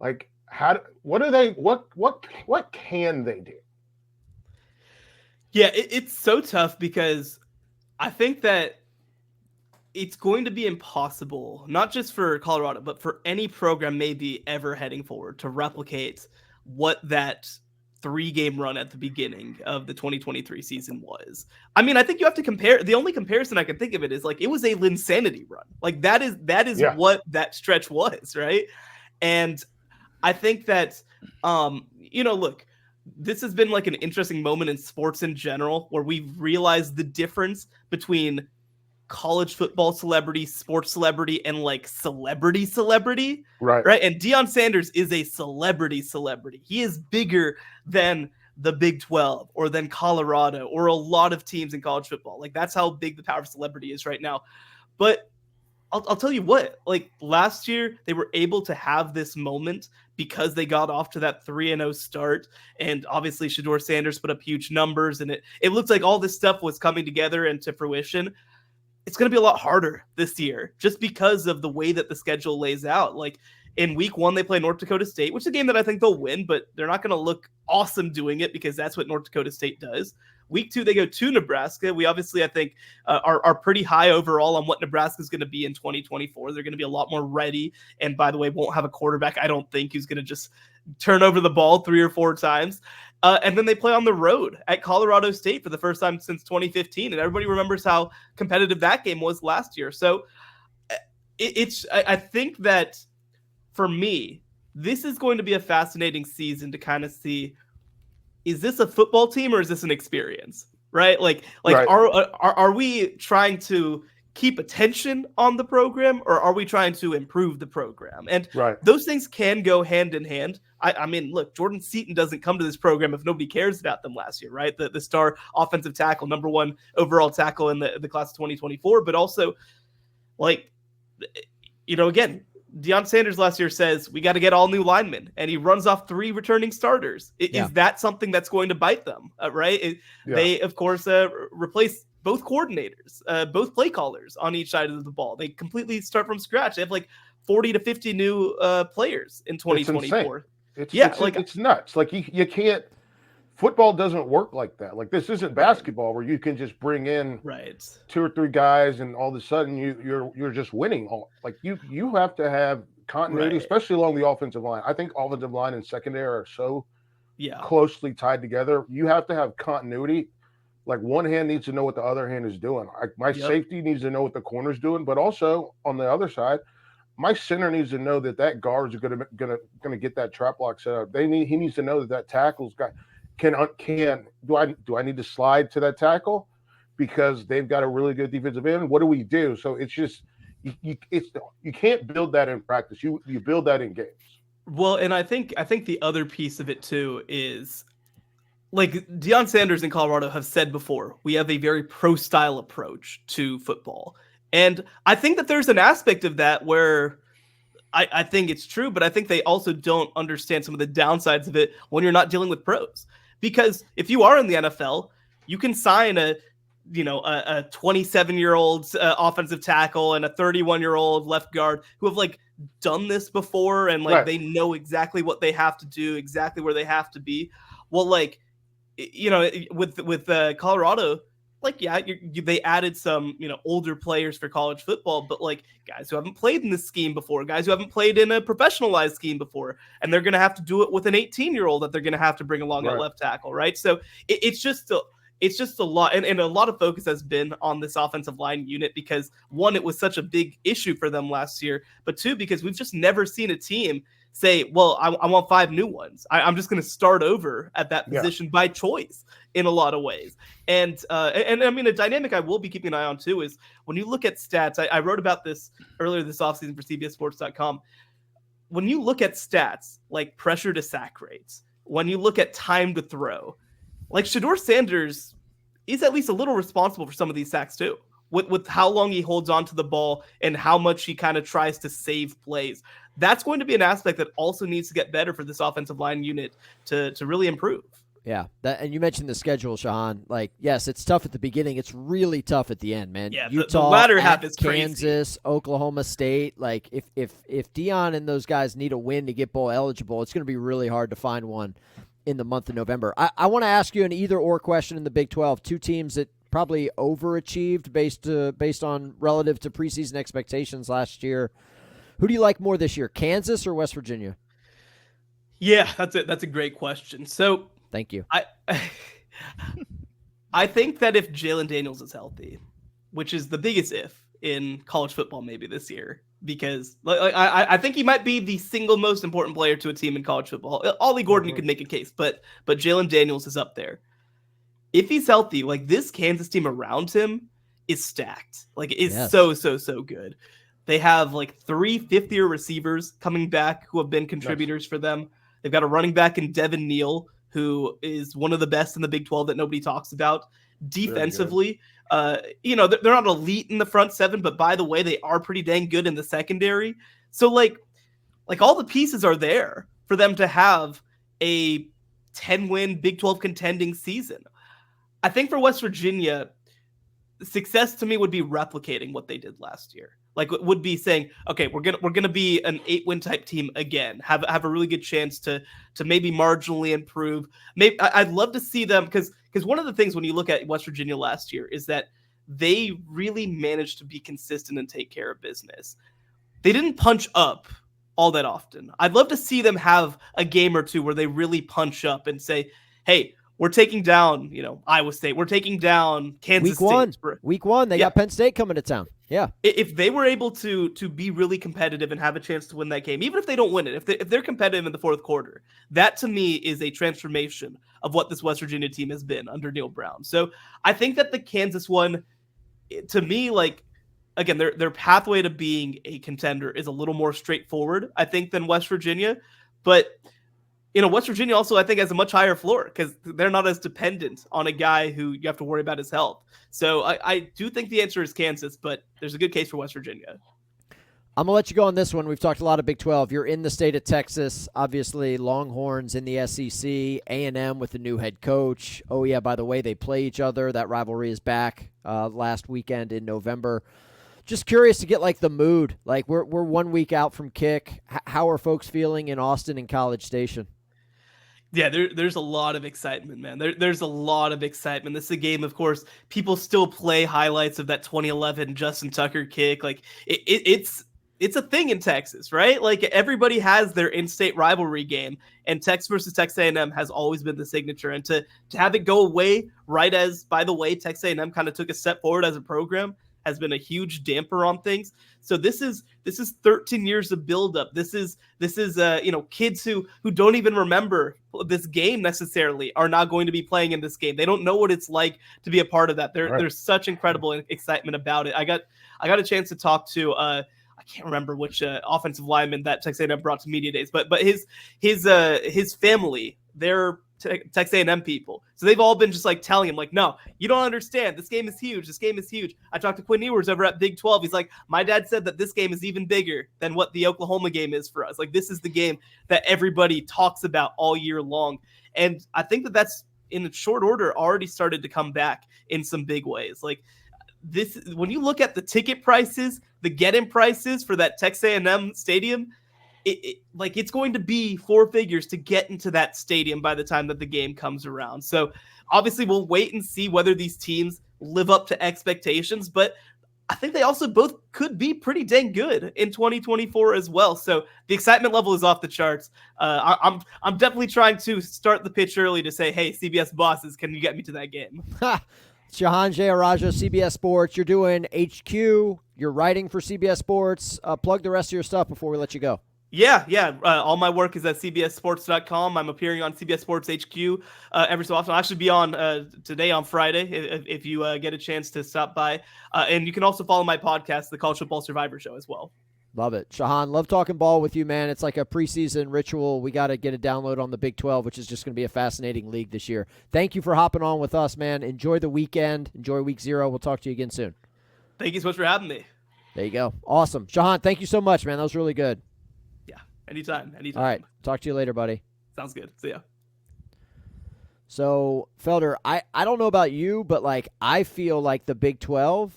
Like, what can they do? Yeah, it's so tough because I think that it's going to be impossible, not just for Colorado, but for any program maybe ever heading forward to replicate what that 3-game run at the beginning of the 2023 season was. I mean, I think you have to compare. The only comparison I can think of it is like it was a Linsanity run. Like that is what that stretch was, right? And I think that look, this has been like an interesting moment in sports in general where we've realized the difference between college football celebrity, sports celebrity, and like celebrity, right? And Deion Sanders is a celebrity. He is bigger than the Big 12 or than Colorado or a lot of teams in college football. Like that's how big the power of celebrity is right now. But I'll tell you what, like last year they were able to have this moment because they got off to that 3-0 start. And obviously Shedeur Sanders put up huge numbers and it looks like all this stuff was coming together and to fruition. It's going to be a lot harder this year just because of the way that the schedule lays out. Like in week 1, they play North Dakota State, which is a game that I think they'll win, but they're not going to look awesome doing it because that's what North Dakota State does. Week 2, they go to Nebraska. We obviously, I think, are pretty high overall on what Nebraska is going to be in 2024. They're going to be a lot more ready. And by the way, won't have a quarterback, I don't think, who's going to just turn over the ball 3 or 4 times. And then they play on the road at Colorado State for the first time since 2015. And everybody remembers how competitive that game was last year. So I think that for me, this is going to be a fascinating season to kind of see, is this a football team or is this an experience? Right? Like right. Are we trying to keep attention on the program or are we trying to improve the program? And those things can go hand in hand. I mean, look, Jordan Seaton doesn't come to this program if nobody cares about them last year, right? The star offensive tackle, number 1 overall tackle in the class of 2024, but also like, again, Deion Sanders last year says we got to get all new linemen, and he runs off 3 returning starters. Is that something that's going to bite them? Right? They, of course, replace both coordinators, both play callers on each side of the ball. They completely start from scratch. They have like 40 to 50 new players in 2024. It's nuts. Like you can't. Football doesn't work like that. Like this isn't basketball where you can just bring in 2 or 3 guys and all of a sudden you're just winning. Like you have to have continuity, especially along the offensive line. I think offensive line and secondary are so closely tied together. You have to have continuity. Like one hand needs to know what the other hand is doing. My safety needs to know what the corner's doing, but also on the other side, my center needs to know that guard's gonna get that trap block set up. He needs to know that tackle's got. Do I need to slide to that tackle? because they've got a really good defensive end. What do we do? So it's just you can't build that in practice. You build that in games. Well, and I think the other piece of it too is, like Deion Sanders in Colorado have said before, we have a very pro-style approach to football. And I think that there's an aspect of that where I think it's true, but I think they also don't understand some of the downsides of it when you're not dealing with pros. Because if you are in the NFL, you can sign a 27-year-old offensive tackle and a 31-year-old left guard who have like done this before, and like they know exactly what they have to do, exactly where they have to be. Well, like, with Colorado, like, they added some, older players for college football, but like guys who haven't played in this scheme before, guys who haven't played in a professionalized scheme before, and they're going to have to do it with an 18-year-old that they're going to have to bring along at left tackle, right? So it's just a lot, and a lot of focus has been on this offensive line unit because, one, it was such a big issue for them last year, but two, because we've just never seen a team say, well, I want 5 new ones. I'm just going to start over at that position by choice in a lot of ways. And I mean, a dynamic I will be keeping an eye on too is when you look at stats, I wrote about this earlier this offseason for CBSSports.com. When you look at stats like pressure to sack rates, when you look at time to throw, like Shedeur Sanders is at least a little responsible for some of these sacks too, with how long he holds on to the ball and how much he kind of tries to save plays. That's going to be an aspect that also needs to get better for this offensive line unit to really improve. Yeah, and you mentioned the schedule, Shehan. Like, yes, it's tough at the beginning. It's really tough at the end, man. Yeah, Utah, the latter half is Kansas, crazy. Oklahoma State. Like, if Deion and those guys need a win to get bowl eligible, it's going to be really hard to find one in the month of November. I want to ask you an either-or question in the Big 12. 2 teams that probably overachieved based on relative to preseason expectations last year. Who do you like more this year, Kansas or West Virginia? Yeah, that's a great question. So thank you. I think that if Jalen Daniels is healthy, which is the biggest if in college football maybe this year, because I think he might be the single most important player to a team in college football. Ollie Gordon, you could make a case, but Jalen Daniels is up there. If he's healthy, like this Kansas team around him is stacked. Like it's so good. They have like 3 fifth-year receivers coming back who have been contributors for them. They've got a running back in Devin Neal, who is one of the best in the Big 12 that nobody talks about. Defensively, they're not elite in the front 7, but by the way, they are pretty dang good in the secondary. So like all the pieces are there for them to have a 10-win Big 12 contending season. I think for West Virginia, success to me would be replicating what they did last year. Like it would be saying, okay, we're gonna be an 8-win type team again. Have a really good chance to maybe marginally improve. Maybe I'd love to see them because one of the things when you look at West Virginia last year is that they really managed to be consistent and take care of business. They didn't punch up all that often. I'd love to see them have a game or two where they really punch up and say, hey, we're taking down, Iowa State. We're taking down Kansas State. Week one, they got Penn State coming to town. Yeah. If they were able to be really competitive and have a chance to win that game, even if they don't win it, if they're competitive in the fourth quarter, that to me is a transformation of what this West Virginia team has been under Neil Brown. So I think that the Kansas one, to me, like, again, their pathway to being a contender is a little more straightforward, I think, than West Virginia. But West Virginia also, I think, has a much higher floor because they're not as dependent on a guy who you have to worry about his health. So I do think the answer is Kansas, but there's a good case for West Virginia. I'm going to let you go on this one. We've talked a lot of Big 12. You're in the state of Texas. Obviously, Longhorns in the SEC, A&M with the new head coach. Oh, yeah, by the way, they play each other. That rivalry is back last weekend in November. Just curious to get, like, the mood. Like, we're 1 week out from kick. How are folks feeling in Austin and College Station? Yeah, there's a lot of excitement, man. There's a lot of excitement. This is a game, of course, people still play highlights of that 2011 Justin Tucker kick. Like, it's a thing in Texas, right? Like, everybody has their in-state rivalry game, and Texas versus Texas A&M has always been the signature. And to have it go away right as, by the way, Texas A&M kind of took a step forward as a program, has been a huge damper on things. So this is 13 years of buildup. This is kids who don't even remember this game necessarily are not going to be playing in this game. They don't know what it's like to be a part of that. There's such incredible excitement about it. I got a chance to talk to I can't remember which offensive lineman that Texas A&M brought to media days, but his family, they're Texas A&M people. So they've all been just like telling him like, no, you don't understand. This game is huge. This game is huge. I talked to Quinn Ewers over at Big 12. He's like, my dad said that this game is even bigger than what the Oklahoma game is for us. Like, this is the game that everybody talks about all year long. And I think that that's in short order already started to come back in some big ways. Like this, when you look at the ticket prices, the get-in prices for that Texas A&M stadium, it's going to be four figures to get into that stadium by the time that the game comes around. So obviously we'll wait and see whether these teams live up to expectations, but I think they also both could be pretty dang good in 2024 as well. So the excitement level is off the charts. I'm definitely trying to start the pitch early to say, hey, CBS bosses, can you get me to that game? Shehan, Jeyarajah, CBS Sports. You're doing HQ. You're writing for CBS Sports. Plug the rest of your stuff before we let you go. Yeah. All my work is at cbssports.com. I'm appearing on CBS Sports HQ every so often. I'll actually be on today on Friday if you get a chance to stop by. And you can also follow my podcast, The College Football Survivor Show, as well. Love it. Shehan, love talking ball with you, man. It's like a preseason ritual. We got to get a download on the Big 12, which is just going to be a fascinating league this year. Thank you for hopping on with us, man. Enjoy the weekend. Enjoy week 0. We'll talk to you again soon. Thank you so much for having me. There you go. Awesome. Shehan, thank you so much, man. That was really good. Anytime. All right. Talk to you later, buddy. Sounds good. See ya. So, Felder, I don't know about you, but like I feel like the Big 12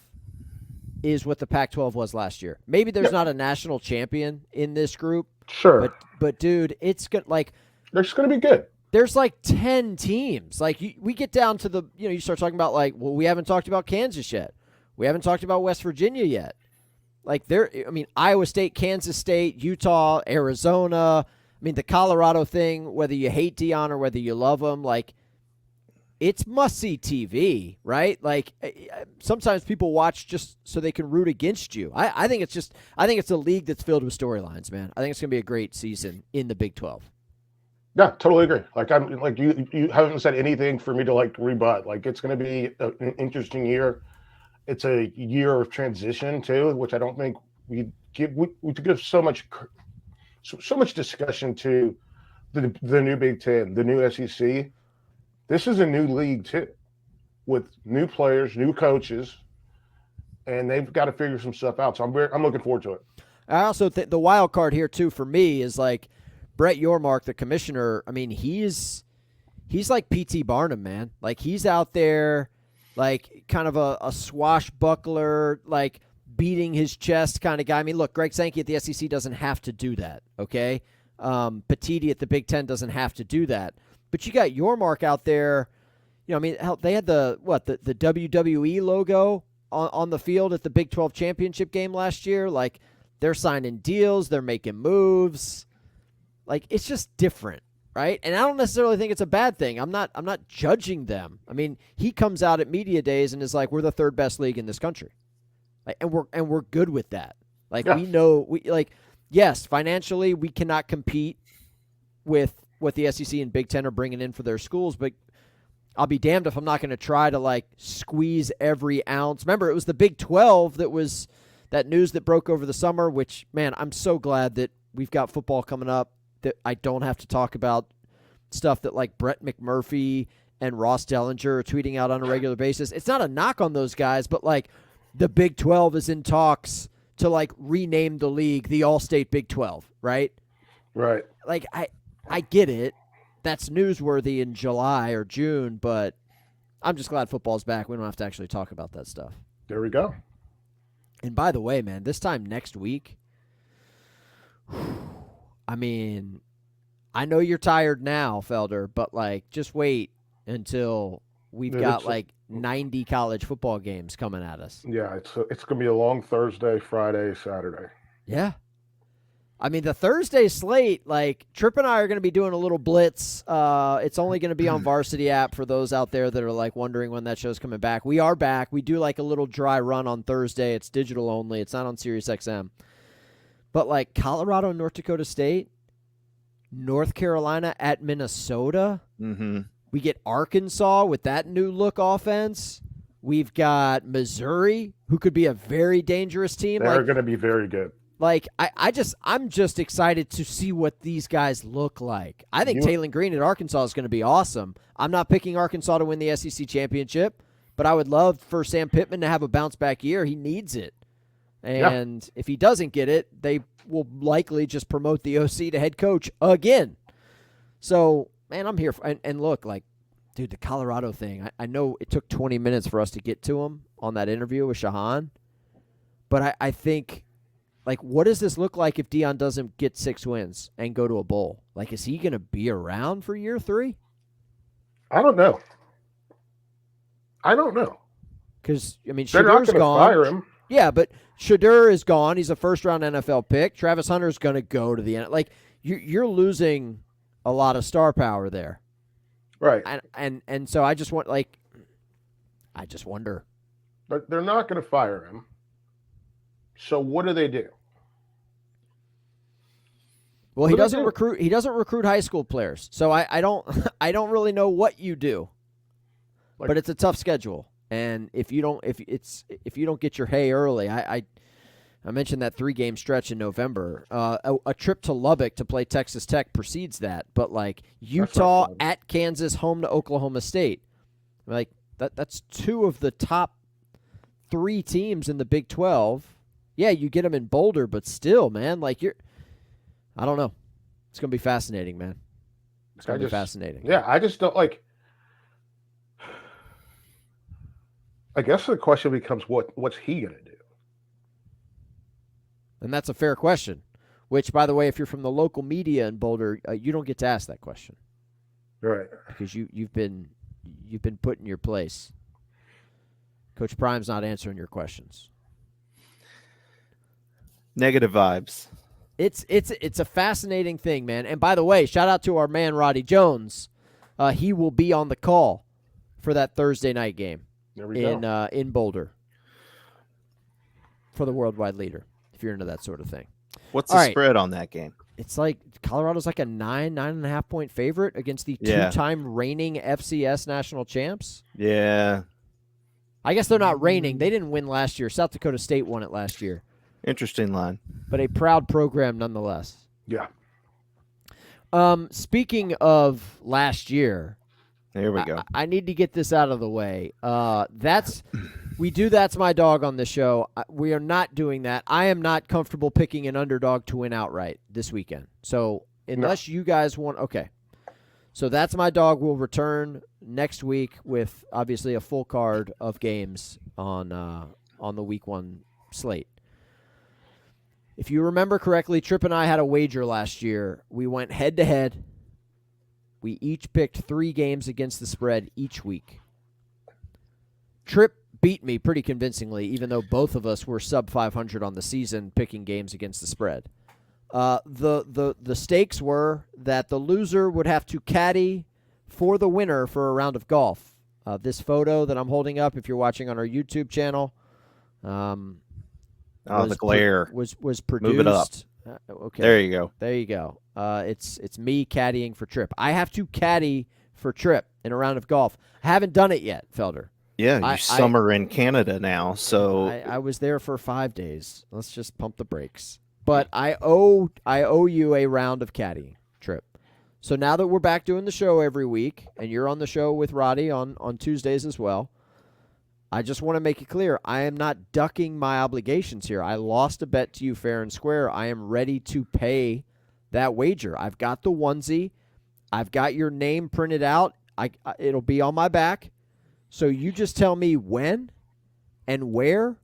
is what the Pac-12 was last year. Maybe there's not a national champion in this group. Sure. But dude, it's good. Like they're just going to be good. There's like 10 teams. Like we get down to the, you start talking about like, well, we haven't talked about Kansas yet. We haven't talked about West Virginia yet. Like Iowa State, Kansas State, Utah, Arizona. The Colorado thing, whether you hate Deion or whether you love him, like it's must-see TV, right? Like sometimes people watch just so they can root against you. I think it's a league that's filled with storylines, man. I think it's going to be a great season in the Big 12. Yeah, totally agree. Like I'm like you haven't said anything for me to like rebut. Like it's going to be an interesting year. It's a year of transition too, which I don't think we give so much discussion to the new Big Ten, the new SEC. This is a new league too, with new players, new coaches, and they've got to figure some stuff out. So I'm looking forward to it. I also think the wild card here too for me is like Brett Yormark, the commissioner. He's like P.T. Barnum, man. Like he's out there. Like kind of a swashbuckler, like beating his chest kind of guy. Look, Greg Sankey at the SEC doesn't have to do that, okay? Petiti at the Big Ten doesn't have to do that. But you got Yormark out there. Hell, they had the WWE logo on the field at the Big 12 championship game last year. Like they're signing deals, they're making moves. Like it's just different. Right? And I don't necessarily think it's a bad thing. I'm not judging them. He comes out at media days and is like, we're the third best league in this country. Like, and we're good with that. Like we know yes, financially we cannot compete with what the SEC and Big Ten are bringing in for their schools, but I'll be damned if I'm not going to try to like squeeze every ounce. Remember, it was the Big 12 that was that news that broke over the summer, which, man, I'm so glad that we've got football coming up, that I don't have to talk about stuff that like Brett McMurphy and Ross Dellinger are tweeting out on a regular basis. It's not a knock on those guys, but like the Big 12 is in talks to like rename the league the All-State Big 12, right? Right. Like I get it. That's newsworthy in July or June, but I'm just glad football's back. We don't have to actually talk about that stuff. There we go. And by the way, man, this time next week, I know you're tired now, Felder, but like just wait until we've got like 90 college football games coming at us. Yeah, it's going to be a long Thursday, Friday, Saturday. Yeah. I mean, the Thursday slate, like Tripp and I are going to be doing a little blitz. It's only going to be on Varsity app for those out there that are like wondering when that show's coming back. We are back. We do like a little dry run on Thursday. It's digital only. It's not on Sirius XM. But like Colorado, North Dakota State, North Carolina at Minnesota. Mm-hmm. We get Arkansas with that new look offense. We've got Missouri, who could be a very dangerous team. They're going to be very good. Like, I'm just excited to see what these guys look like. I think Taylor Green at Arkansas is going to be awesome. I'm not picking Arkansas to win the SEC championship, but I would love for Sam Pittman to have a bounce-back year. He needs it. And if he doesn't get it, they will likely just promote the OC to head coach again. So, man, I'm here. And look, like, dude, the Colorado thing, I know it took 20 minutes for us to get to him on that interview with Shehan, but I think – like, what does this look like if Deion doesn't get 6 wins and go to a bowl? Like, is he going to be around for year 3? I don't know. Because, I mean, they're not Shadur's going to gone. fire him. Yeah, but Shadur is gone. He's a first-round NFL pick. Travis Hunter's going to go to the end. Like, you're losing a lot of star power there. Right. And so I just want, like, I just wonder. But they're not going to fire him. So what do? Well, he doesn't recruit. He doesn't recruit high school players. So I don't I don't really know what you do. Like, but it's a tough schedule, and if you don't get your hay early, I mentioned that 3-game stretch in November. A trip to Lubbock to play Texas Tech precedes that. But like Utah at Kansas, home to Oklahoma State, like that's 2 of the top 3 teams in the Big 12. Yeah, you get them in Boulder, but still, man, like I don't know. It's going to be fascinating, man. It's going to be fascinating. Yeah, I just don't like. I guess the question becomes what's he going to do? And that's a fair question, which, by the way, if you're from the local media in Boulder, you don't get to ask that question. Right. Because you've been put in your place. Coach Prime's not answering your questions. Negative vibes. It's a fascinating thing, man. And by the way, shout out to our man Roddy Jones. He will be on the call for that Thursday night game in Boulder for the Worldwide Leader, if you're into that sort of thing. What's the spread on that game? It's like Colorado's like a 9.5 point favorite against the 2-time reigning FCS national champs. Yeah. I guess they're not reigning. They didn't win last year. South Dakota State won it last year. Interesting line. But a proud program nonetheless. Yeah. Speaking of last year. There we go. I need to get this out of the way. That's my dog on the show. We are not doing that. I am not comfortable picking an underdog to win outright this weekend. So unless you guys want, okay. So that's my dog. Will return next week with obviously a full card of games on the week 1 slate. If you remember correctly, Tripp and I had a wager last year. We went head-to-head. We each picked 3 games against the spread each week. Tripp beat me pretty convincingly, even though both of us were sub 500 on the season picking games against the spread. The stakes were that the loser would have to caddy for the winner for a round of golf. This photo that I'm holding up, if you're watching on our YouTube channel, the glare was produced. Move it up. Okay, there you go. There you go. It's me caddying for Tripp. I have to caddy for Tripp in a round of golf. I haven't done it yet, Felder. Yeah, you summer in Canada now, so I was there for 5 days. Let's just pump the brakes. But I owe you a round of caddying, Tripp. So now that we're back doing the show every week, and you're on the show with Roddy on Tuesdays as well, I just want to make it clear, I am not ducking my obligations here. I lost a bet to you fair and square. I am ready to pay that wager. I've got the onesie. I've got your name printed out. It'll be on my back. So you just tell me when and where,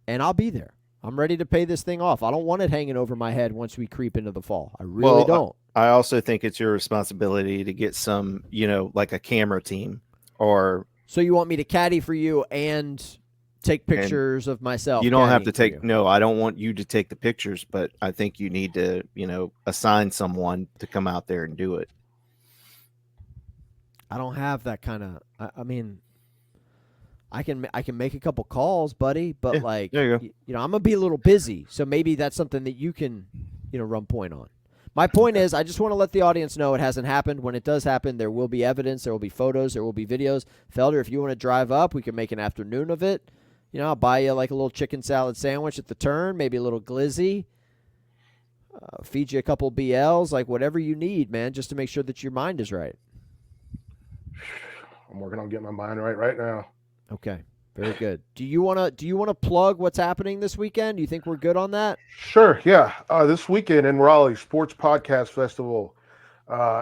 and I'll be there. I'm ready to pay this thing off. I don't want it hanging over my head once we creep into the fall. I really don't. I also think it's your responsibility to get some, like a camera team or... So you want me to caddy for you and take pictures of myself. You don't have to caddying for take. you. No, I don't want you to take the pictures, but I think you need to, assign someone to come out there and do it. I don't have that kind of. I mean, I can make a couple calls, buddy, but Yeah, there you go. I'm gonna be a little busy, so maybe that's something that you can, run point on. My point is, I just want to let the audience know it hasn't happened. When it does happen, there will be evidence, there will be photos, there will be videos. Felder, if you want to drive up, we can make an afternoon of it. I'll buy you like a little chicken salad sandwich at the turn, maybe a little glizzy. Feed you a couple BLs, like whatever you need, man, just to make sure that your mind is right. I'm working on getting my mind right now. Okay, very good. Do you want to plug what's happening this weekend? Do you think we're good on that? Sure, yeah. This weekend in Raleigh, Sports Podcast Festival.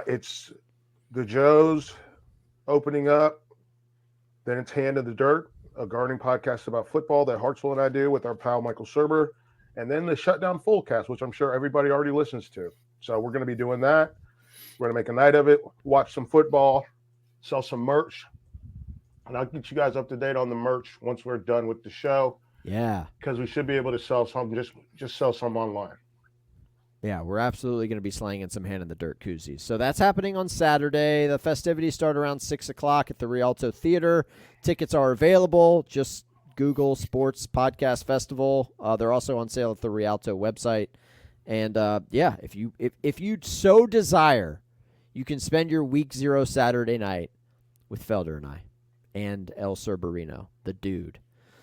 It's the Joes opening up. Then it's Hand in the Dirt, a gardening podcast about football that Hartsville and I do with our pal Michael Serber. And then the Shutdown Fullcast, which I'm sure everybody already listens to. So we're going to be doing that. We're going to make a night of it, watch some football, sell some merch. And I'll get you guys up to date on the merch once we're done with the show. Yeah. Because we should be able to sell some, just sell some online. Yeah, we're absolutely going to be slanging some Hand in the Dirt koozies. So that's happening on Saturday. The festivities start around 6 o'clock at the Rialto Theater. Tickets are available. Just Google Sports Podcast Festival. They're also on sale at the Rialto website. And, if you so desire, you can spend your Week 0 Saturday night with Felder and I. And El Cerberino, the dude.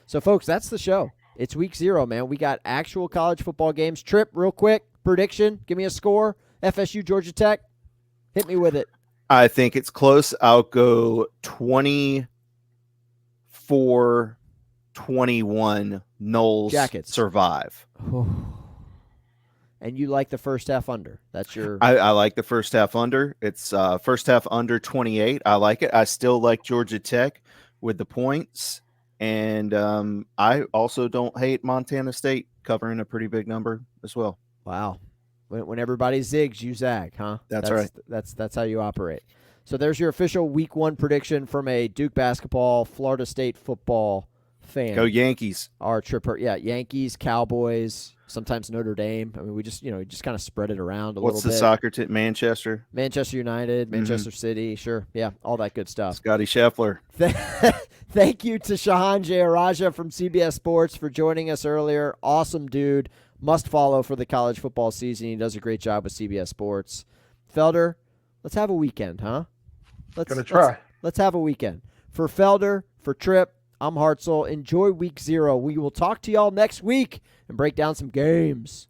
So, folks, that's the show. It's Week 0, man. We got actual college football games. Trip, real quick, prediction. Give me a score. FSU, Georgia Tech. Hit me with it. I think it's close. I'll go 24-21. Knowles Jackets. survive. And you like the first half under. That's your... I like the first half under. It's first half under 28. I like it. I still like Georgia Tech with the points. And I also don't hate Montana State covering a pretty big number as well. Wow. When everybody zigs, you zag, huh? That's right. That's how you operate. So there's your official Week 1 prediction from a Duke basketball, Florida State football fan. Go Yankees. Our tripper, Yankees, Cowboys, sometimes Notre Dame. I mean, we just kind of spread it around a little bit. What's the soccer team? Manchester United, Manchester City, sure. Yeah, all that good stuff. Scotty Scheffler. Thank you to Shehan Jeyarajah from CBS Sports for joining us earlier. Awesome dude. Must follow for the college football season. He does a great job with CBS Sports. Felder, let's have a weekend, huh? Gonna try. Let's have a weekend. For Felder, for Tripp, I'm Hartzell. Enjoy Week 0. We will talk to y'all next week and break down some games.